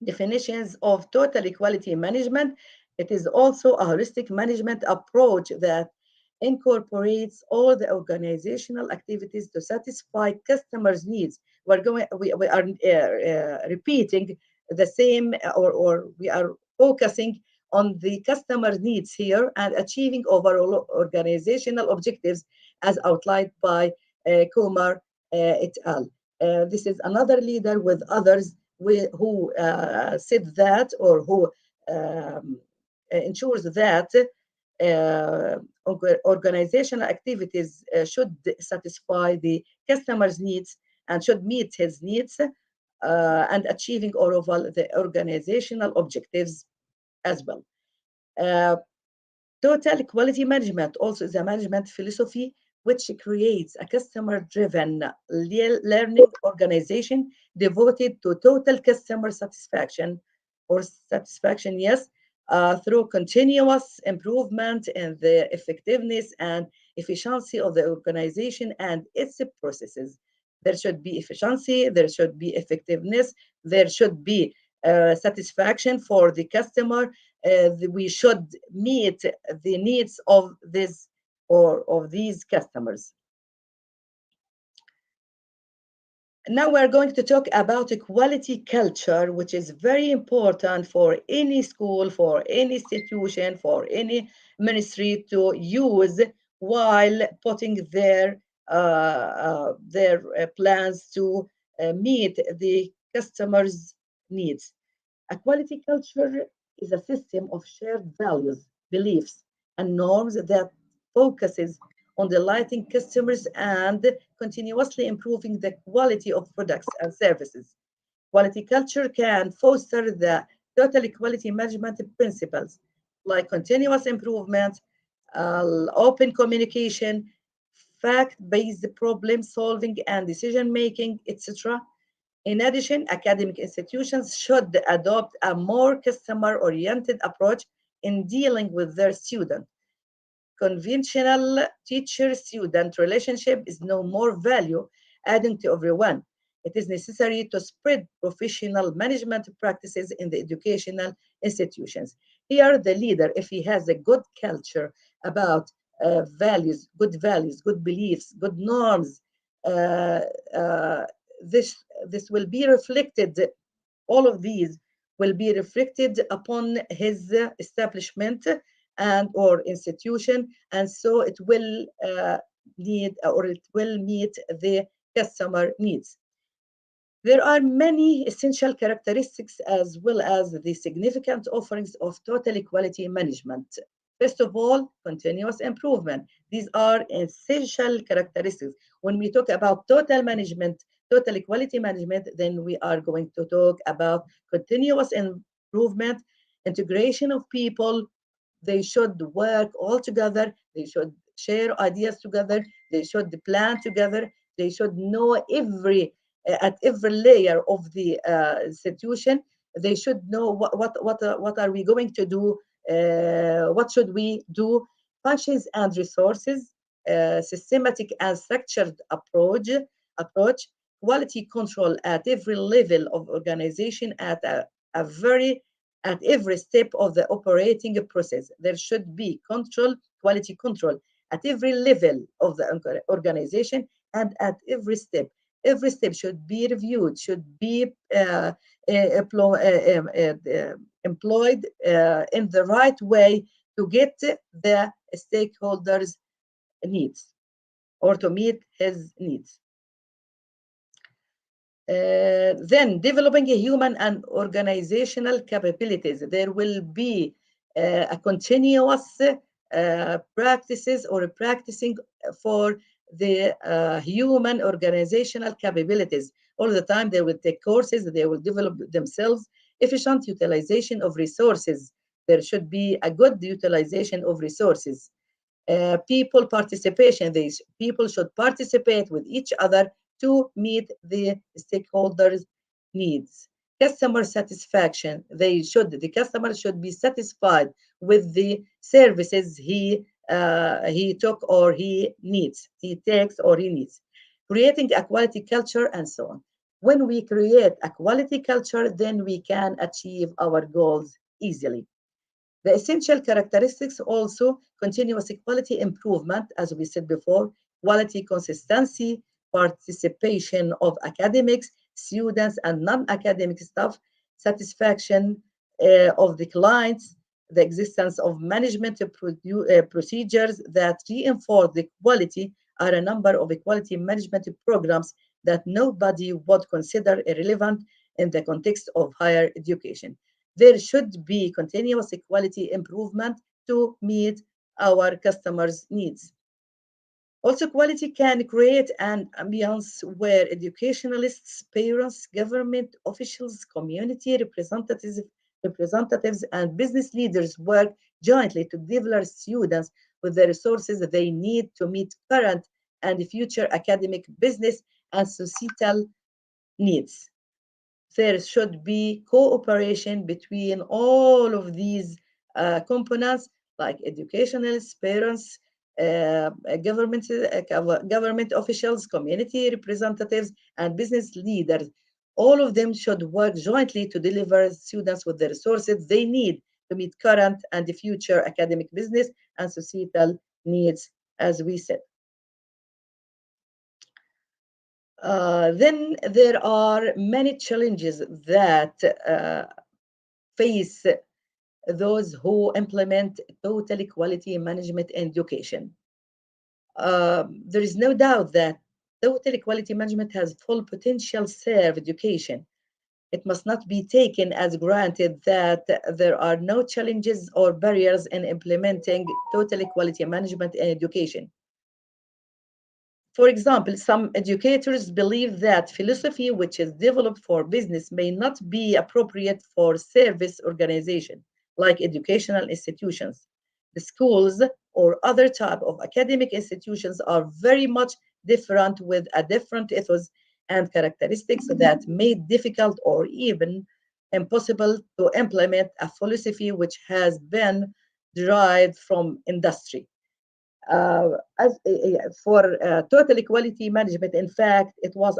definitions of total equality management. It is also a holistic management approach that incorporates all the organizational activities to satisfy customers' needs. We are repeating the same, or we are focusing on the customer needs here and achieving overall organizational objectives as outlined by Kumar et al. This is another leader with others who said that or who ensures that organizational activities should satisfy the customer's needs and should meet his needs and achieving all of the organizational objectives as well. Uh, Total quality management also is a management philosophy which creates a customer driven learning organization devoted to total customer satisfaction or satisfaction, yes, through continuous improvement in the effectiveness and efficiency of the organization and its processes. There should be efficiency, there should be effectiveness, there should be satisfaction for the customer. We should meet the needs of this or of these customers. Now we're going to talk about a quality culture, which is very important for any school, for any institution, for any ministry to use while putting their plans to meet the customers' needs. A quality culture is a system of shared values, beliefs, and norms that focuses on delighting customers and continuously improving the quality of products and services. Quality culture can foster the total quality management principles like continuous improvement, open communication, fact-based problem solving and decision making, etc. In addition, academic institutions should adopt a more customer-oriented approach in dealing with their students. Conventional teacher-student relationship is no more value adding to everyone. It is necessary to spread professional management practices in the educational institutions. Here, the leader, if he has a good culture about values, good beliefs, good norms, uh, uh, this will be reflected, all of these will be reflected upon his establishment and or institution, and so it will need or it will meet the customer needs. There are many essential characteristics as well as the significant offerings of total equality management. First of all, continuous improvement. These are essential characteristics. When we talk about total management, total equality management, then we are going to talk about continuous improvement, integration of people. They should work all together. They should share ideas together. They should plan together. They should know at every layer of the institution. They should know what are we going to do, what should we do, functions and resources, systematic and structured approach, quality control at every level of organization, a very at every step of the operating process. There should be quality control at every level of the organization and at every step. Every step should be reviewed, should be employed in the right way to get the stakeholders' needs or to meet his needs. Then developing a human and organizational capabilities. There will be a continuous practices or practicing for the human organizational capabilities. All the time they will take courses, they will develop themselves, efficient utilization of resources. There should be a good utilization of resources. People participation. These people should participate with each other to meet the stakeholders' needs. Customer satisfaction. The customer should be satisfied with the services he took or he takes or he needs. Creating a quality culture and so on. When we create a quality culture, then we can achieve our goals easily. The essential characteristics also continuous quality improvement, as we said before, quality consistency, participation of academics, students, and non-academic staff, satisfaction of the clients, the existence of management procedures that reinforce the quality are a number of equality management programs that nobody would consider irrelevant in the context of higher education. There should be continuous quality improvement to meet our customers' needs. Also, quality can create an ambience where educationalists, parents, government officials, community representatives, and business leaders work jointly to develop students with the resources that they need to meet current and future academic, business, and societal needs. There should be cooperation between all of these components, like educationalists, parents, government officials, community representatives, and business leaders. All of them should work jointly to deliver students with the resources they need to meet current and future academic, business, and societal needs, as we said. Then there are many challenges that face those who implement total equality management in education. There is no doubt that total equality management has full potential serve education. It must not be taken as granted that there are no challenges or barriers in implementing total equality management in education. For example, some educators believe that philosophy which is developed for business may not be appropriate for service organization like educational institutions. The schools or other type of academic institutions are very much different with a different ethos and characteristics that made difficult or even impossible to implement a philosophy which has been derived from industry. For total equality management, in fact, it was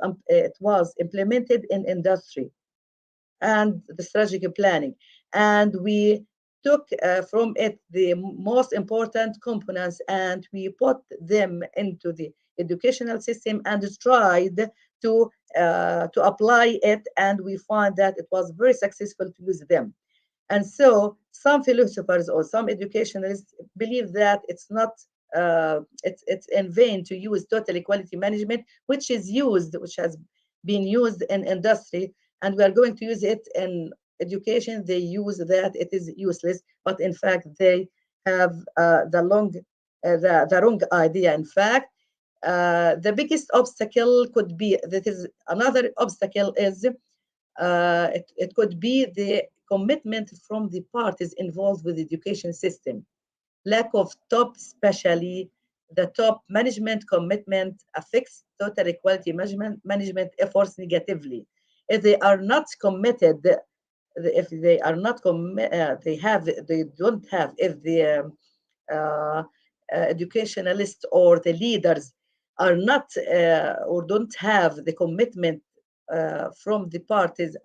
implemented in industry and the strategic planning, and we took from it the most important components and we put them into the educational system and tried to apply it, and we find that it was very successful to use them. And so some philosophers or some educationalists believe that it's in vain to use total equality management, which has been used in industry, and we are going to use it in education. They use that it is useless, but in fact they have the wrong idea. In fact, the biggest obstacle could be that is another obstacle is it could be the commitment from the parties involved with the education system. Lack of top, especially the top management commitment affects total equality management efforts negatively. If they are not committed, if they are not they don't have, if the uh, educationalists or the leaders are not or don't have the commitment from the parties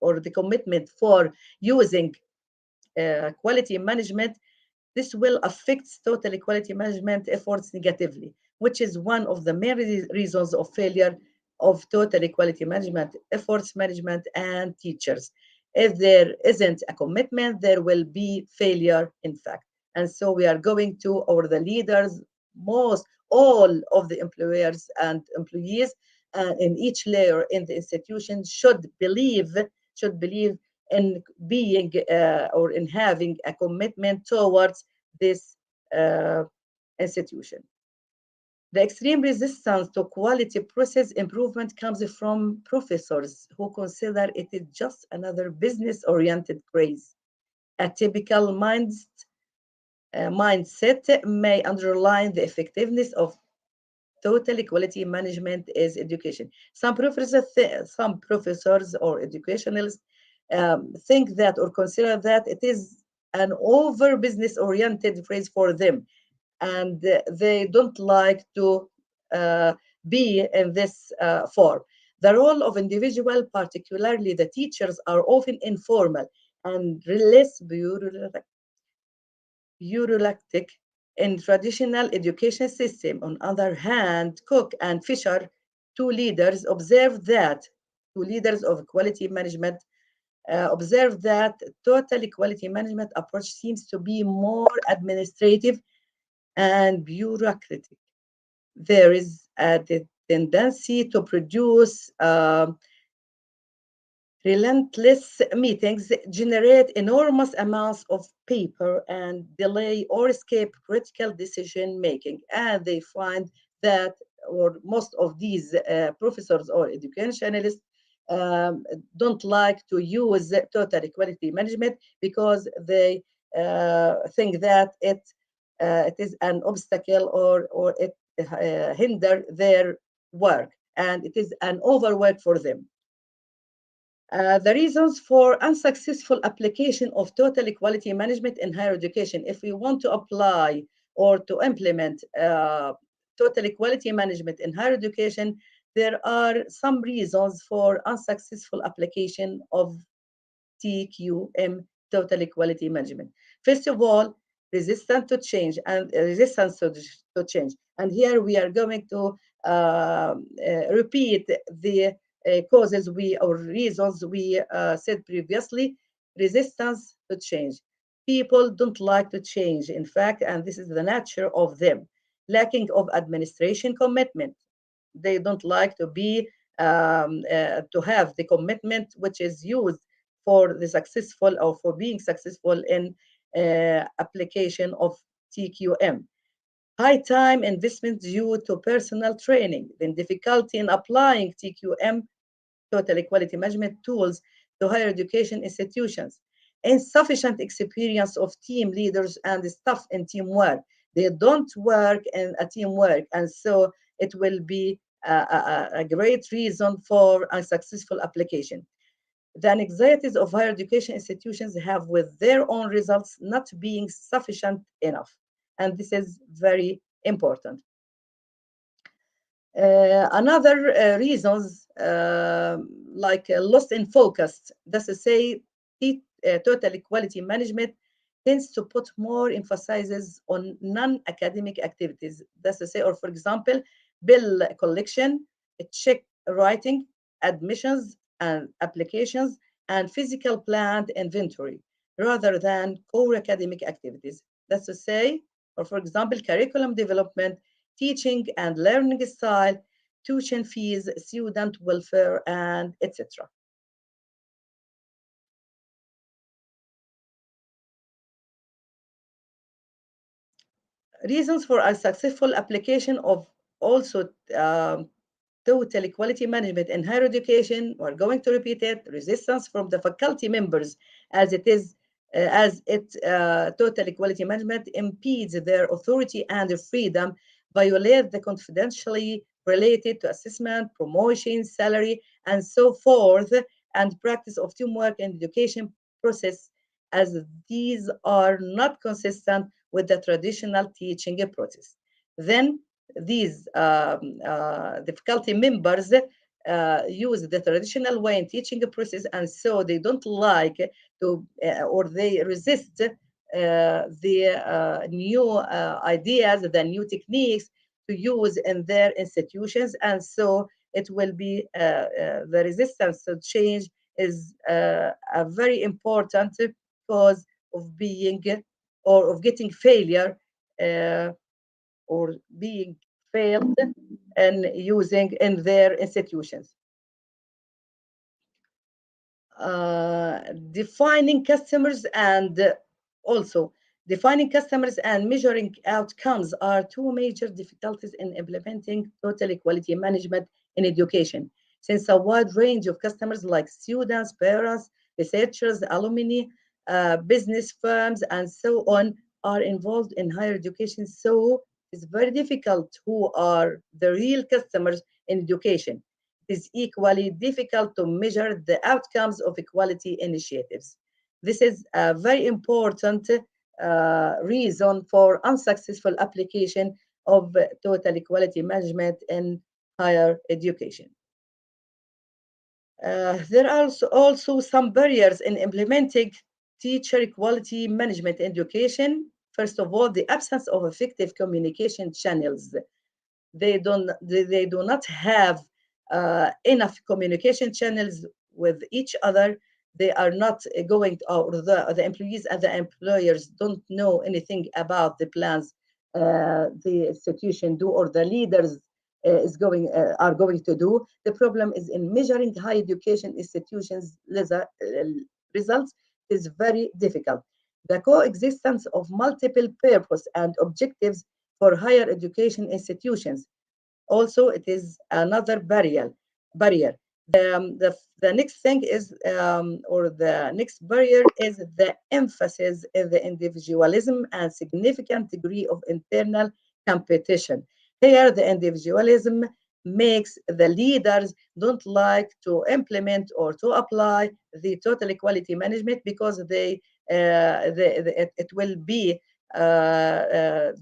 or the commitment for using quality management, this will affect total equality management efforts negatively, which is one of the main reasons of failure of total equality management efforts management and teachers. If there isn't a commitment, there will be failure, in fact. And so we are going to, or the leaders, most all of the employers and employees in each layer in the institution should believe in being or in having a commitment towards this uh, institution. The extreme resistance to quality process improvement comes from professors who consider it is just another business oriented craze. A typical mindset may underline the effectiveness of total equality management is education. Some professors or educationalists think that or consider that it is an over business oriented phrase for them, and they don't like to uh, be in this form. The role of individual, particularly the teachers, are often informal and less bureaucratic in traditional education system. On other hand, Cook and Fisher, two leaders of quality management, observed that total equality management approach seems to be more administrative and bureaucratic. There is the tendency to produce relentless meetings, generate enormous amounts of paper, and delay or escape critical decision making. And they find that, or most of these professors or educationalists um, don't like to use total equality management because they think that it is an obstacle or it hinder their work, and it is an overwork for them. The reasons for unsuccessful application of total equality management in higher education. If we want to apply or to implement total equality management in higher education, there are some reasons for unsuccessful application of TQM, total equality management. First of all, resistance to change. And here we are going to repeat the causes we or reasons we said previously. Resistance to change. People don't like to change, in fact, and this is the nature of them. Lacking of administration commitment. They don't like to be to have the commitment which is used for the successful or for being successful in application of TQM. High time investment due to personal training, then difficulty in applying TQM, total equality management tools, to higher education institutions, insufficient experience of team leaders and staff in teamwork. They don't work in a teamwork, and so it will be a great reason for unsuccessful application. The anxieties of higher education institutions have with their own results not being sufficient enough. And this is very important. Another reasons like lost in focus, that's to say, total equality management tends to put more emphasizes on non-academic activities. That's to say, or for example, bill collection, check writing, admissions and applications, and physical plant inventory, rather than core academic activities. That's to say, or for example, curriculum development, teaching and learning style, tuition fees, student welfare, and etc. Reasons for a successful application of also total equality management in higher education. We're going to repeat it. Resistance from the faculty members, as it is, as it total equality management impedes their authority and their freedom, violate the confidentially related to assessment, promotion, salary, and so forth, and practice of teamwork and education process, as these are not consistent with the traditional teaching process. Then these difficulty members use the traditional way in teaching a process, and so they don't like to or they resist the new ideas, the new techniques to use in their institutions, and so it will be the resistance to change is a very important cause of being or of getting failure uh, or being failed in using in their institutions. Defining customers and also defining customers and measuring outcomes are two major difficulties in implementing total equality management in education, since a wide range of customers like students, parents, researchers, alumni, business firms, and so on are involved in higher education. So it's very difficult who are the real customers in education. It is equally difficult to measure the outcomes of equality initiatives. This is a very important reason for unsuccessful application of total equality management in higher education. There are also some barriers in implementing teacher equality management in education. First of all, the absence of effective communication channels. They do not have enough communication channels with each other. They are not going to, or the employees and the employers don't know anything about the plans the institution do or the leaders is going are going to do. The problem is in measuring high education institutions results is very difficult. The coexistence of multiple purpose and objectives for higher education institutions also it is another barrier. The next thing is or the next barrier is the emphasis in the individualism and significant degree of internal competition. Here the individualism makes the leaders don't like to implement or to apply the total equality management because it will be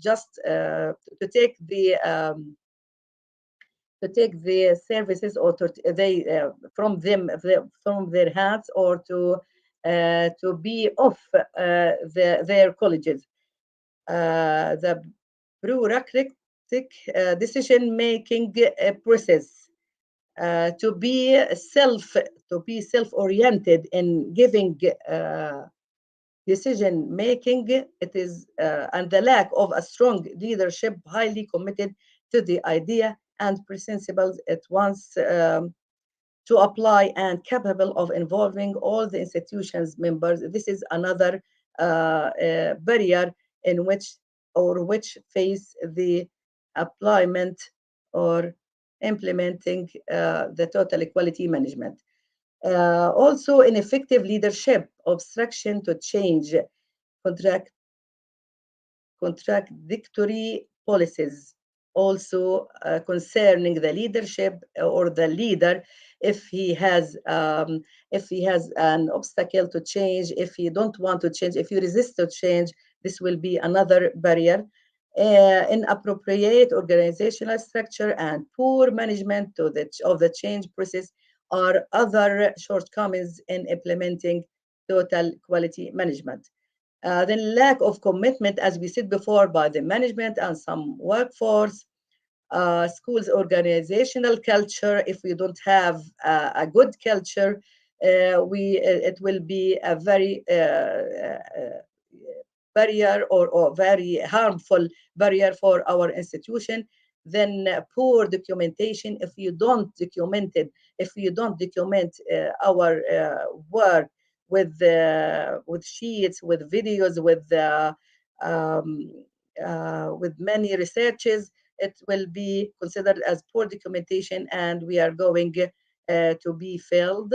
just to take the services or to they from them from their hands or to be off their colleges. The bureaucratic decision-making process to be self-oriented in giving decision making. It is and the lack of a strong leadership highly committed to the idea and principles at once to apply and capable of involving all the institutions members. This is another barrier in which face the applyment or implementing the total equality management. Also, ineffective leadership, obstruction to change, contract contradictory policies, also concerning the leadership or the leader. If he has an obstacle to change, if he don't want to change, if you resist to change, this will be another barrier. Inappropriate organizational structure and poor management of the change process are other shortcomings in implementing total quality management. Then lack of commitment, as we said before, by the management and some workforce, schools organizational culture. If we don't have a good culture, we it will be a very barrier or very harmful barrier for our institution. Then poor documentation. If you don't document our work with sheets, with videos, um, with many researches, it will be considered as poor documentation, and we are going to be failed.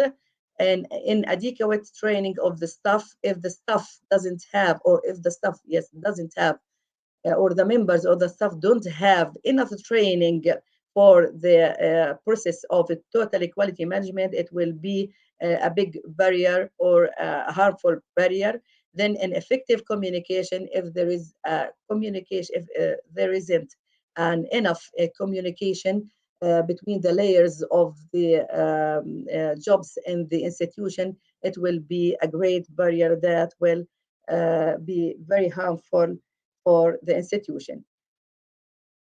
And inadequate training of the staff. If the staff doesn't have, or if the staff, yes, doesn't have, or the members of the staff don't have enough training for the process of total equality management, it will be a big barrier or a harmful barrier. Then an effective communication. If there is communication, if there isn't an enough communication between the layers of the jobs in the institution, it will be a great barrier that will be very harmful for the institution.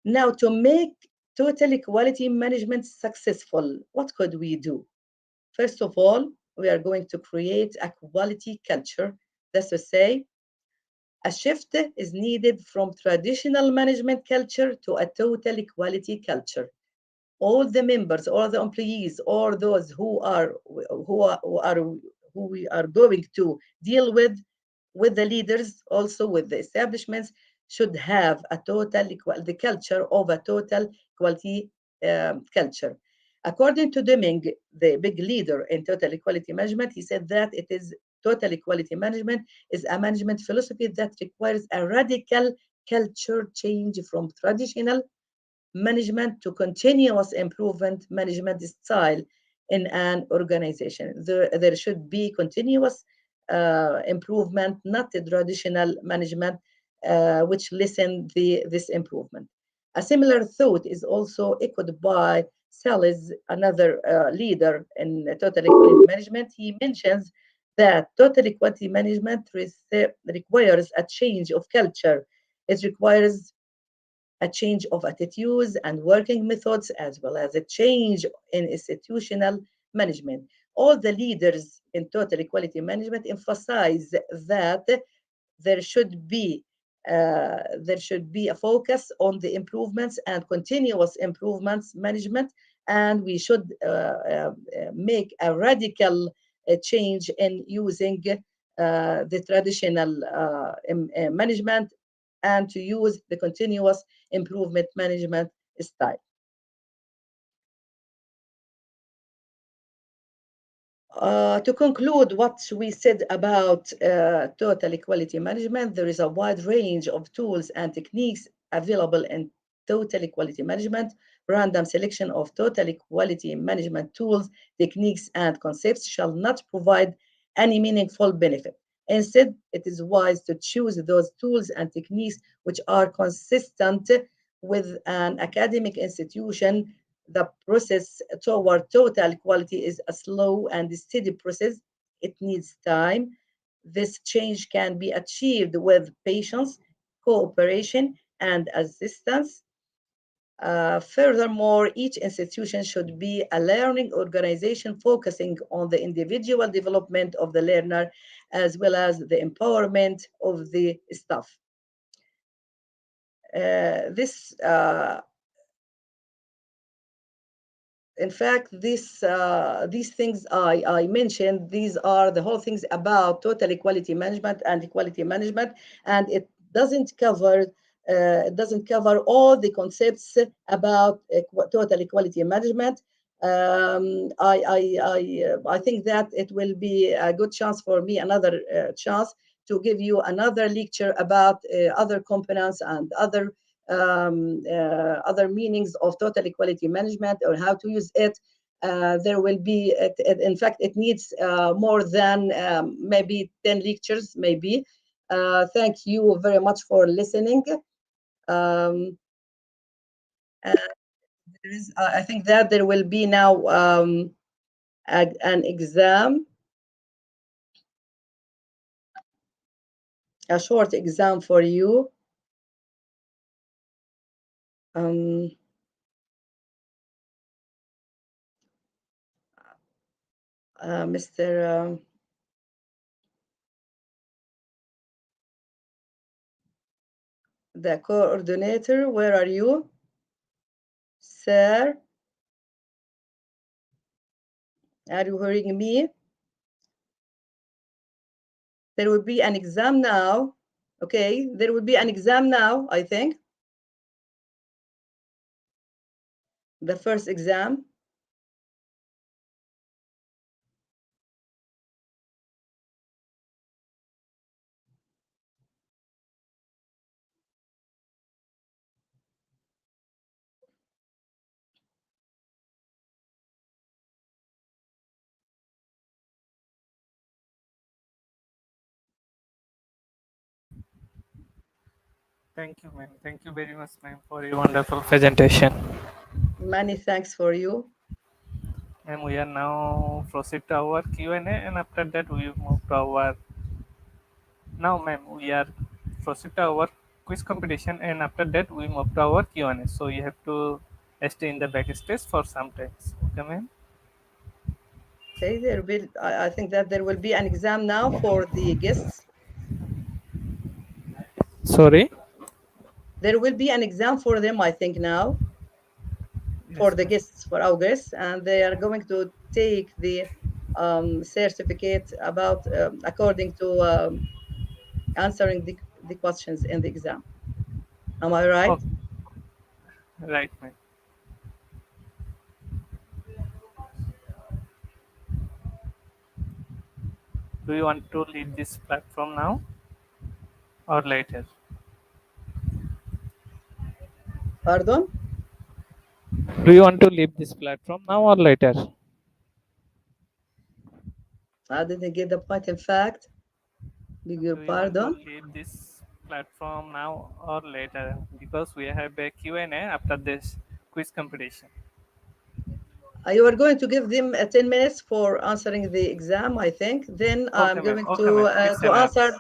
Now, to make total equality management successful, what could we do? First of all, we are going to create a quality culture. That's to say, a shift is needed from traditional management culture to a total equality culture. All the members, all the employees, or those who we are going to deal with the leaders, also with the establishments, should have a total the culture of a total equality culture. According to Deming, the big leader in total equality management, he said that it is total equality management is a management philosophy that requires a radical culture change from traditional management to continuous improvement management style in an organization. There should be continuous improvement, not the traditional management, which lessen this improvement. A similar thought is also echoed by Salis, another leader in total equality management. He mentions that total equality management requires a change of culture. It requires a change of attitudes and working methods, as well as a change in institutional management. All the leaders in total equality management emphasize that there should be there should be a focus on the improvements and continuous improvements management, and we should make a radical change in using the traditional management and to use the continuous improvement management style. To conclude what we said about total equality management, there is a wide range of tools and techniques available in total equality management. Random selection of total equality management tools, techniques, and concepts shall not provide any meaningful benefit. Instead, it is wise to choose those tools and techniques which are consistent with an academic institution. The process toward total equality is a slow and steady process. It needs time. This change can be achieved with patience, cooperation, and assistance. Furthermore, each institution should be a learning organization focusing on the individual development of the learner as well as the empowerment of the staff. This In fact, these things I mentioned, these are the whole things about total equality management and equality management, and it doesn't cover all the concepts about total equality management. I think that it will be a good chance for me, another chance to give you another lecture about other components and other meanings of total equality management or how to use it. There will be, in fact, it needs more than maybe 10 lectures, maybe. Thank you very much for listening. Um, I think that there will be now an exam, a short exam for you. Um, Mr. The coordinator, where are you? Sir, are you hearing me? There will be an exam now. Okay, there will be an exam now, I think. The first exam. Thank you, ma'am. Thank you very much, ma'am, for your wonderful presentation. Many thanks for you. And we are now proceed to our Q&A, and after that we move to our now, ma'am, we are proceed to our quiz competition, and after that we move to our Q&A. So you have to stay in the backstage for some times. Okay, ma'am. Okay, I think that there will be an exam now for the guests. Sorry. There will be an exam for them, I think now, for Yes, the ma'am. guests, for our guests, and they are going to take the certificate about according to answering the questions in the exam. Am I right? Oh, right, ma'am. Do you want to leave this platform now or later? Pardon? Do you want to leave this platform now or later? I didn't get the point. In fact, beg your Do you want to pardon. leave this platform now or later? Because we have a Q&A after this quiz competition. You are going to give them 10 minutes for answering the exam, I think. Then I'm Okay, ma'am. going Okay, ma'am. It's enough.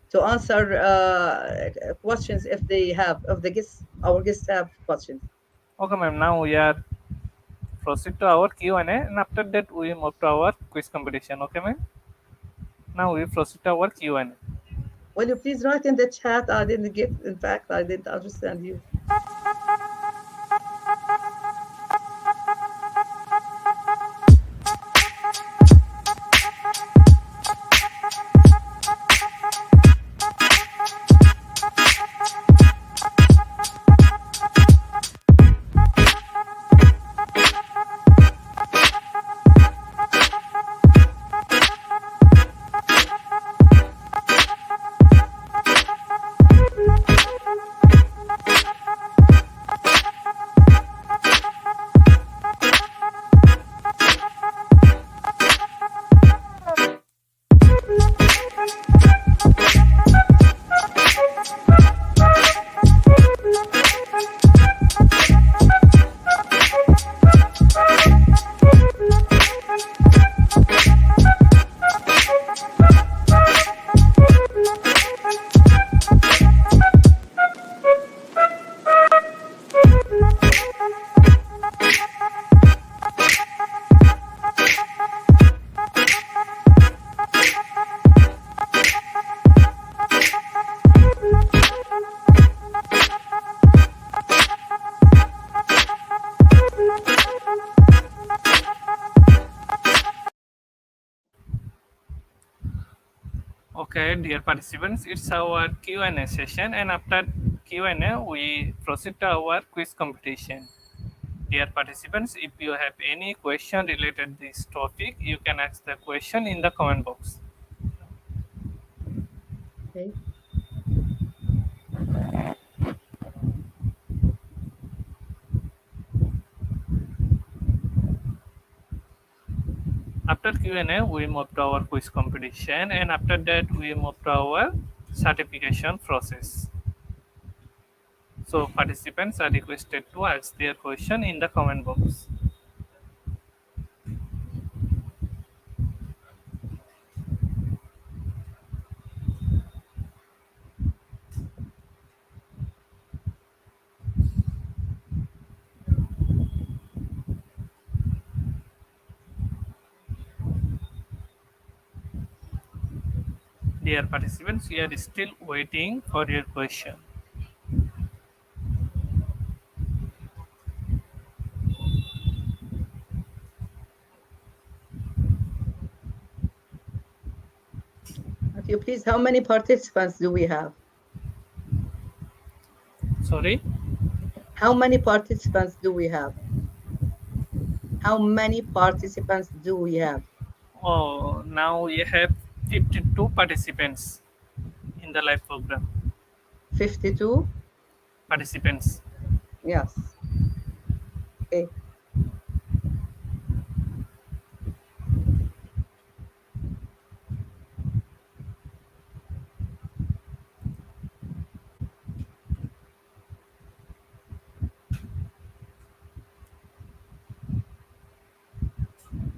to answer questions if they have, if the guests, our guests have questions. Okay, ma'am. Now we are proceed to our Q&A, and after that we move to our quiz competition. Okay, ma'am. Now we proceed to our Q&A. Will you please write in the chat? I didn't get, in fact, I didn't understand you. Okay, dear participants, it's our Q&A session, and after Q&A, we proceed to our quiz competition. Dear participants, if you have any question related to this topic, you can ask the question in the comment box. Okay. After Q&A, we move to our quiz competition, and after that, we move to our certification process. So participants are requested to ask their question in the comment box. Dear participants, we are still waiting for your question. Matthew, please, how many participants do we have? Sorry? How many participants do we have? How many participants do we have? Oh, now we have 52 participants in the live program. 52? Participants. Yes. Okay.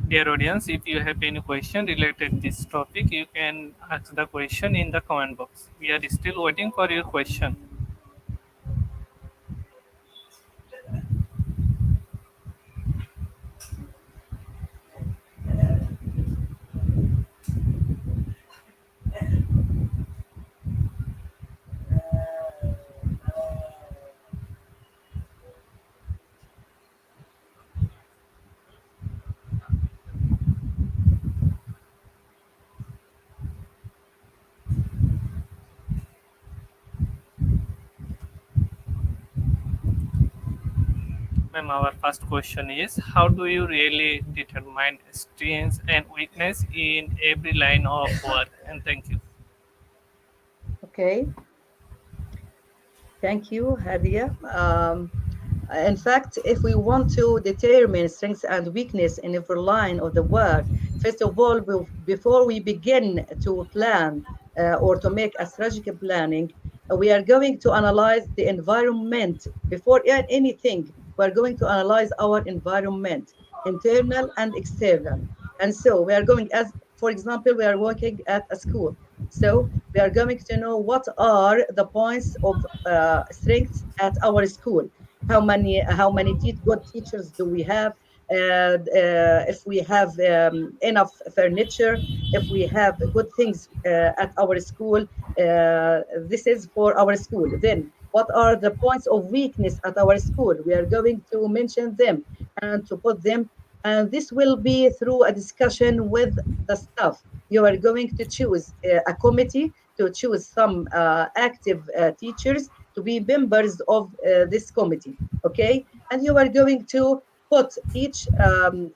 Dear audience, if you have any question related to this topic, you can ask the question in the comment box. We are still waiting for your question. Ma'am, our first question is, how do you really determine strengths and weakness in every line of work? And thank you. Okay. Thank you, Hadia. In fact, if we want to determine strengths and weakness in every line of the work, first of all, before we begin to plan or to make a strategic planning, we are going to analyze the environment. Before anything, we are going to analyze our environment, internal and external. And so we are going, as for example, we are working at a school. So we are going to know what are the points of strengths at our school. How many good teachers do we have? If we have enough furniture, if we have good things at our school, this is for our school. Then what are the points of weakness at our school? We are going to mention them and to put them, and this will be through a discussion with the staff. You are going to choose a committee to choose some active teachers to be members of this committee. Okay, and you are going to put each strength,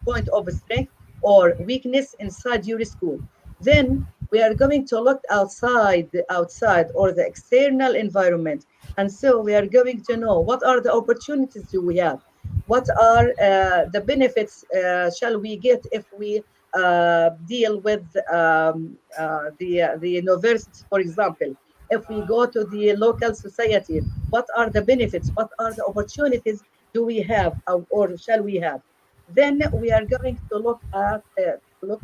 point of strength or weakness inside your school. Then we are going to look outside the outside or the external environment, and so we are going to know what are the opportunities do we have, what are the benefits shall we get if we deal with the universities, for example. If we go to the local society, what are the benefits? What are the opportunities do we have or shall we have? Then we are going to look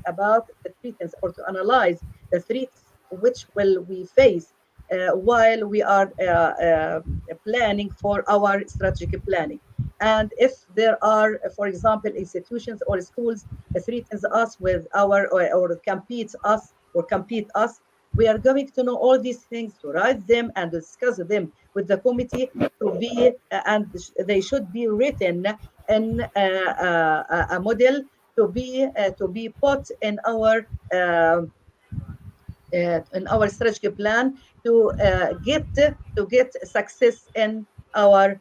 about the threats or to analyze the threats which will we face while we are planning for our strategic planning. And if there are, for example, institutions or schools threatens us with our or compete us, we are going to know all these things to write them and discuss them with the committee to be and they should be written in a model to be put in our strategic plan to get success in our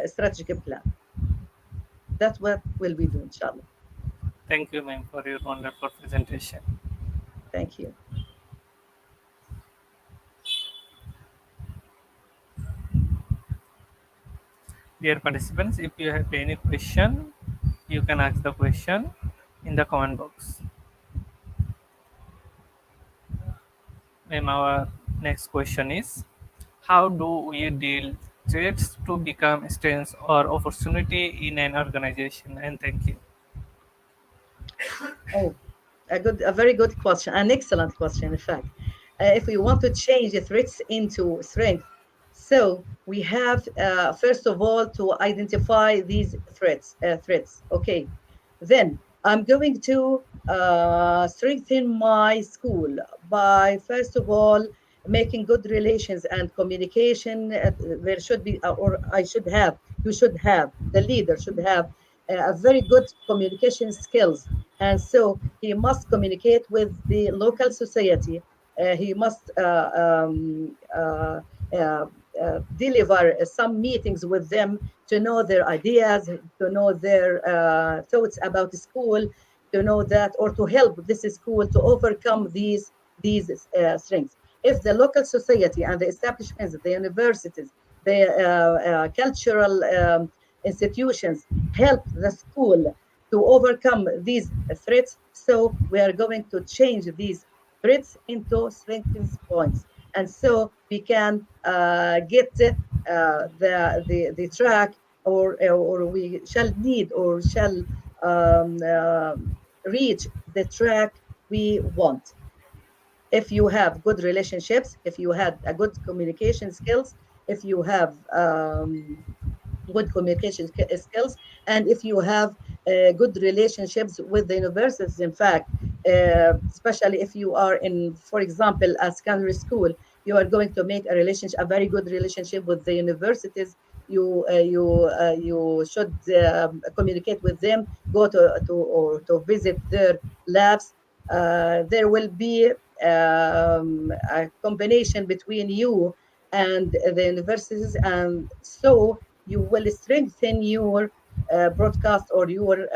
strategic plan. That's what we'll be doing, inshallah. Thank you, ma'am, for your wonderful presentation. Thank you. Dear participants, if you have any question, you can ask the question in the comment box. And our next question is, how do we deal threats to become strengths or opportunity in an organization? And thank you. Oh, a very good question, an excellent question, in fact. If we want to change the threats into strength, so we have first of all to identify these threats. Okay, then I'm going to strengthen my school by first of all making good relations and communication. There should be, or I should have, you should have, the leader should have a very good communication skills, and so he must communicate with the local society. He must deliver some meetings with them to know their ideas, to know their thoughts about the school, to know that, or to help this school to overcome these strengths. If the local society and the establishments, the universities, the cultural institutions help the school to overcome these threats. So we are going to change these threats into strengthening points, and so we can get the track, or we shall need or shall reach the track we want. If you have good relationships, if you had a good communication skills, if you have good communication skills, and if you have good relationships with the universities, in fact, especially if you are in, for example, a secondary school, you are going to make a very good relationship with the universities. You should communicate with them, go to or to visit their labs. There will be a combination between you and the universities, and so you will strengthen your broadcast or your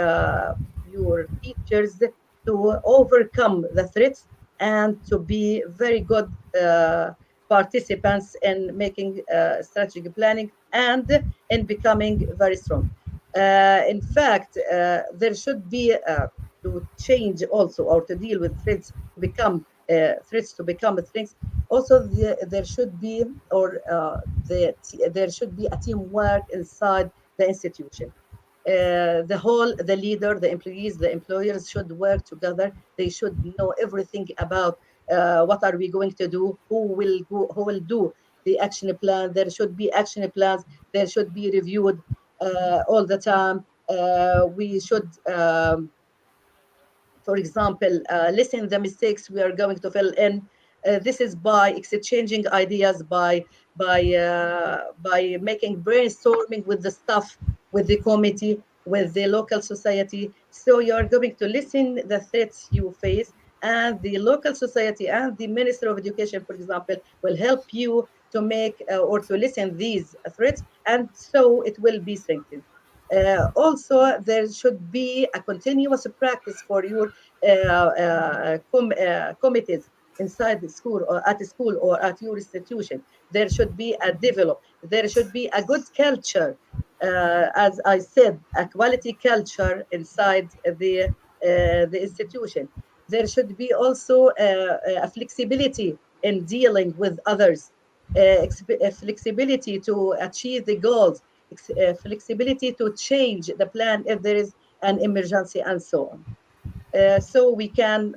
teachers to overcome the threats and to be very good participants in making strategic planning and in becoming very strong. In fact, there should be to change also, or to deal with threats to become threats. Also, there should be, or there should be a teamwork inside the institution. The leader, the employees, the employers should work together. They should know everything about what are we going to do, who will do the action plan. There should be action plans. There should be reviewed all the time. We should for example, listen the mistakes we are going to fill in. This is by exchanging ideas, by making brainstorming with the staff, with the committee, with the local society. So you are going to listen the threats you face, and the local society and the Minister of Education, for example, will help you to make or to listen these threats, and so it will be strengthened. Also, there should be a continuous practice for your committees inside the school or at your institution. There should be a develop. There should be a good culture, as I said, a quality culture inside the institution. There should be also a flexibility in dealing with others, flexibility to achieve the goals, flexibility to change the plan if there is an emergency, and so on. So we can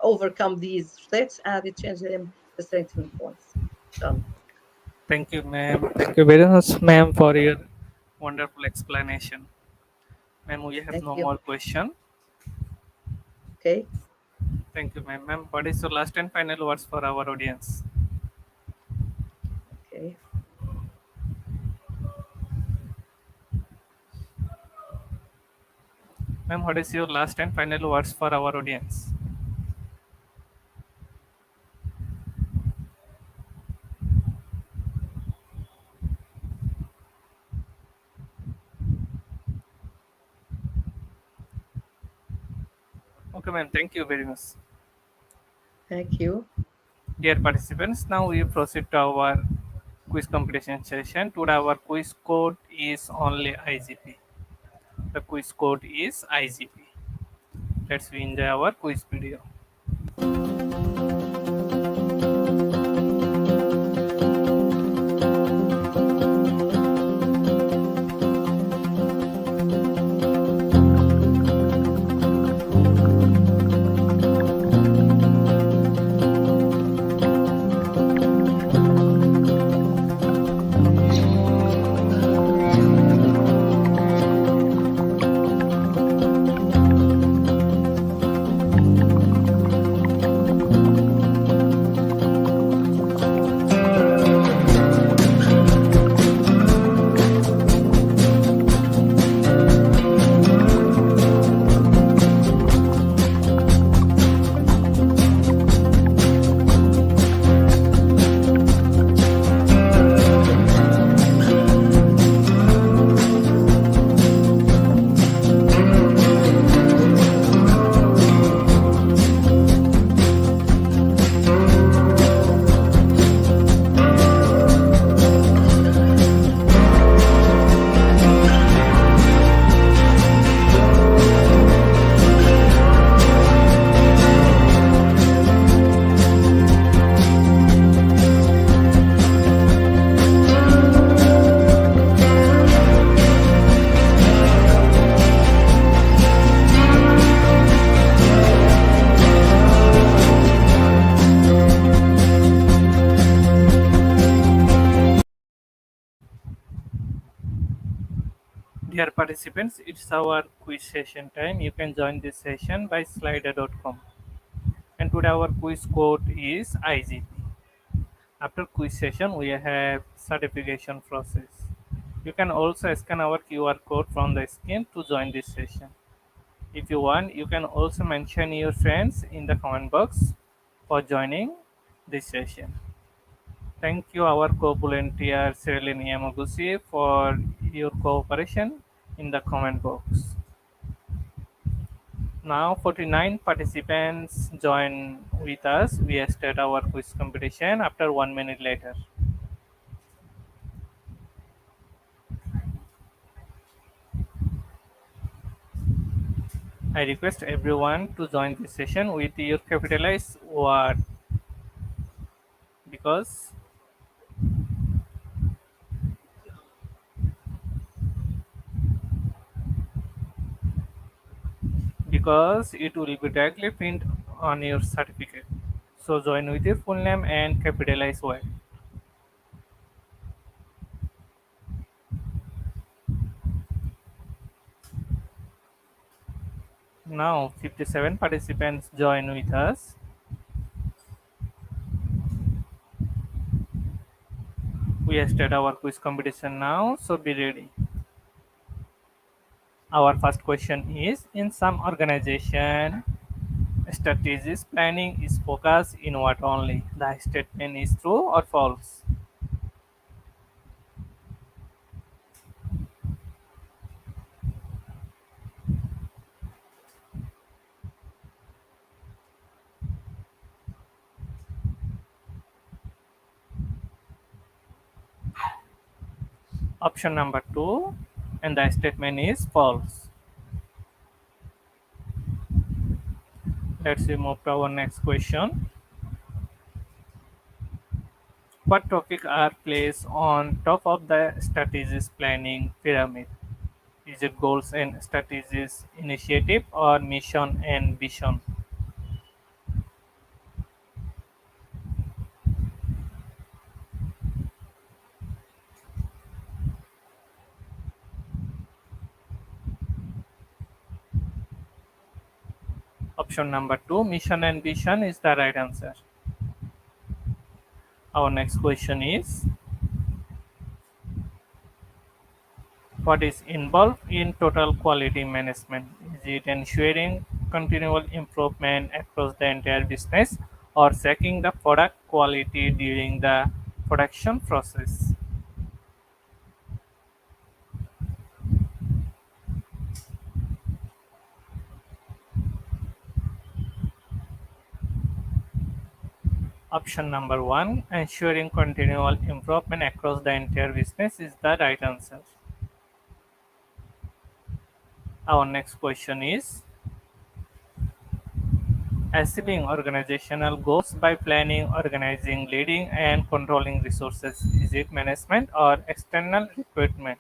overcome these threats and change them to strengthening points. Inshallah. Thank you, ma'am. Thank you very much, ma'am, for your wonderful explanation. Ma'am, we have Thank no you. more question. Okay. Thank you, ma'am. Ma'am, what is your last and final words for our audience? Okay. Ma'am, what is your last and final words for our audience? Okay, ma'am, thank you very much. Thank you. Dear participants, now we proceed to our quiz competition session. Today our quiz code is only IGP. The quiz code is IGP. Let's enjoy our quiz video. Dear participants, it's our quiz session time. You can join this session by slider.com. And today our quiz code is IGP. After quiz session, we have certification process. You can also scan our QR code from the screen to join this session. If you want, you can also mention your friends in the comment box for joining this session. Thank you, our co-volunteer Celine Yamaguchi, for your cooperation in the comment box. Now, 49 participants join with us. We start our quiz competition after 1 minute later. I request everyone to join this session with your capitalized word because it will be directly pinned on your certificate. So join with your full name and capitalized word. Now 57 participants join with us. We start our quiz competition now, so be ready. Our first question is, in some organization, strategic planning is focused in what only? The statement is true or false? Option number 2, and the statement is false. Let's move to our next question. What topic are placed on top of the strategic planning pyramid? Is it goals and strategies initiative or mission and vision? Option number 2, mission and vision is the right answer. Our next question is, What is involved in total quality management? Is it ensuring continual improvement across the entire business or checking the product quality during the production process? Option number one, ensuring continual improvement across the entire business is the right answer. Our next question is, achieving organizational goals by planning, organizing, leading, and controlling resources. Is it management or external recruitment?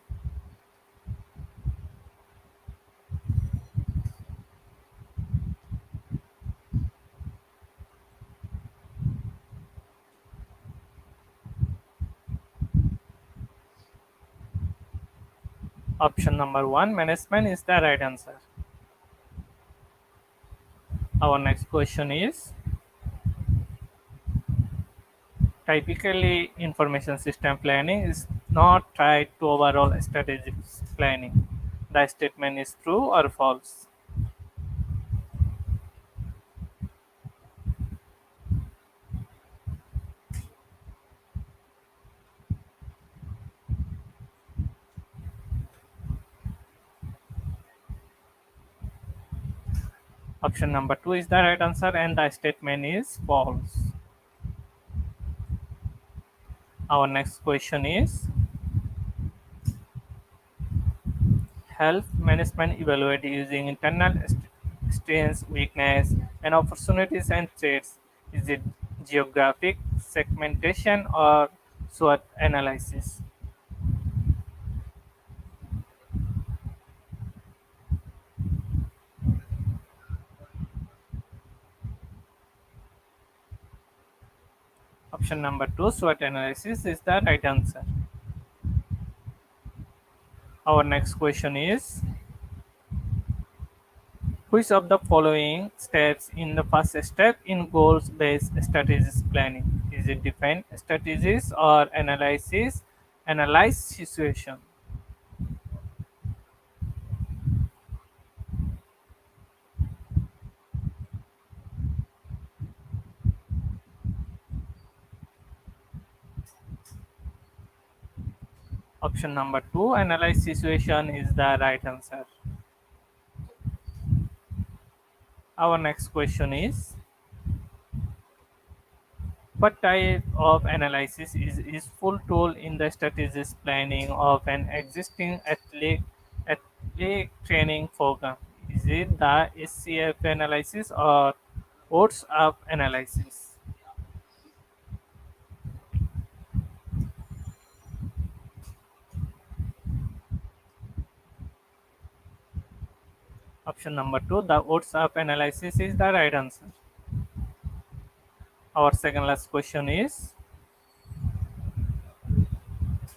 Option number one, management is the right answer. Our next question is, typically information system planning is not tied to overall strategic planning. The statement is true or false. Option number two is the right answer and the statement is false. Our next question is, health management evaluate using internal strengths, weakness, and opportunities and threats. Is it geographic segmentation or SWOT analysis? Option number two, SWOT analysis, is the right answer. Our next question is, which of the following steps in the first step in goals-based strategies planning? Is it define strategies or analyze situation? Option number two, analyze situation, is the right answer. Our next question is, what type of analysis is useful tool in the strategic planning of an existing athlete training program? Is it the SCF analysis or odds up analysis? Option number two, the odds up analysis, is the right answer. Our second last question is,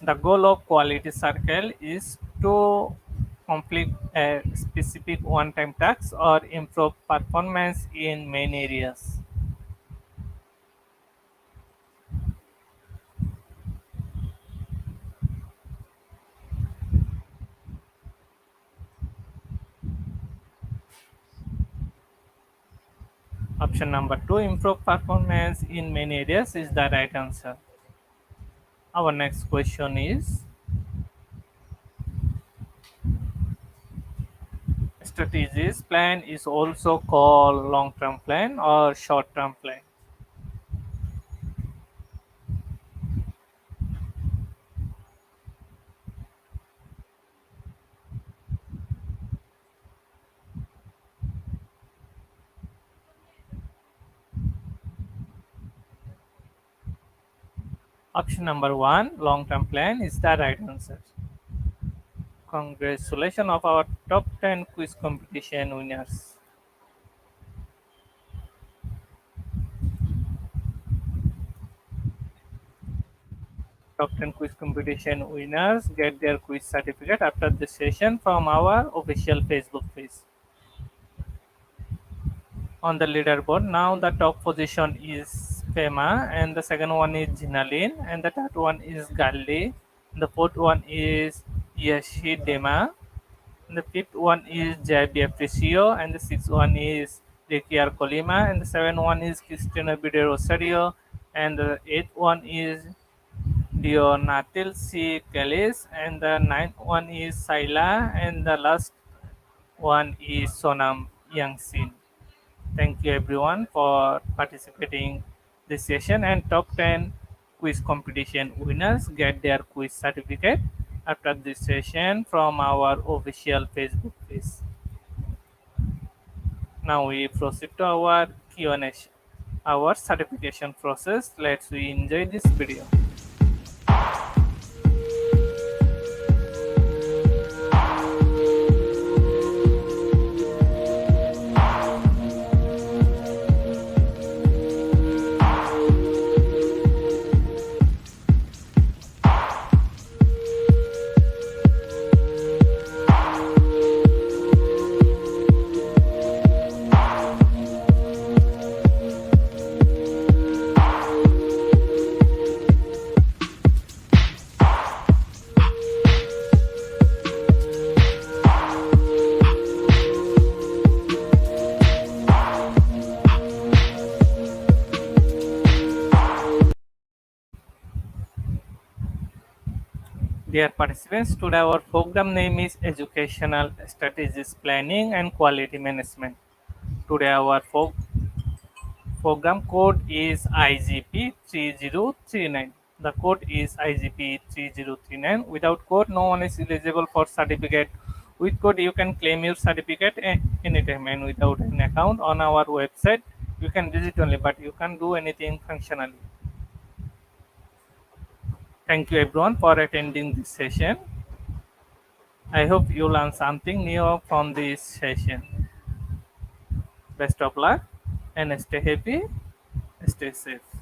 the goal of quality circle is to complete a specific one-time task or improve performance in main areas. Option number two, improve performance in main areas, is the right answer. Our next question is, strategies plan is also called long-term plan or short-term plan. Option number one, long-term plan, is the right answer. Congratulations of our top 10 quiz competition winners. Top 10 quiz competition winners get their quiz certificate after the session from our official Facebook page. On the leaderboard, now the top position is Fema, and the second one is Jinalin, and the third one is Galli, the fourth one is Yashi Dema. The fifth one is Javier Apprecio, and the sixth one is Ricky Colima, and the seventh one is Cristina Bide Rosario, and the eighth one is Dionatil C. Callis, and the ninth one is Saila, and the last one is Sonam Yangsin. Thank you everyone for participating this session, and top 10 quiz competition winners get their quiz certificate after this session from our official Facebook page. Now we proceed to our Q&A, our certification process. Let's we enjoy this video. Dear participants, today our program name is Educational Strategies Planning and Quality Management. Today our program code is IGP 3039. The code is IGP 3039. Without code, no one is eligible for certificate. With code, you can claim your certificate anytime, and without an account on our website, you can visit only, but you can't do anything functionally. Thank you everyone for attending this session. I hope you learned something new from this session. Best of luck and stay happy, stay safe.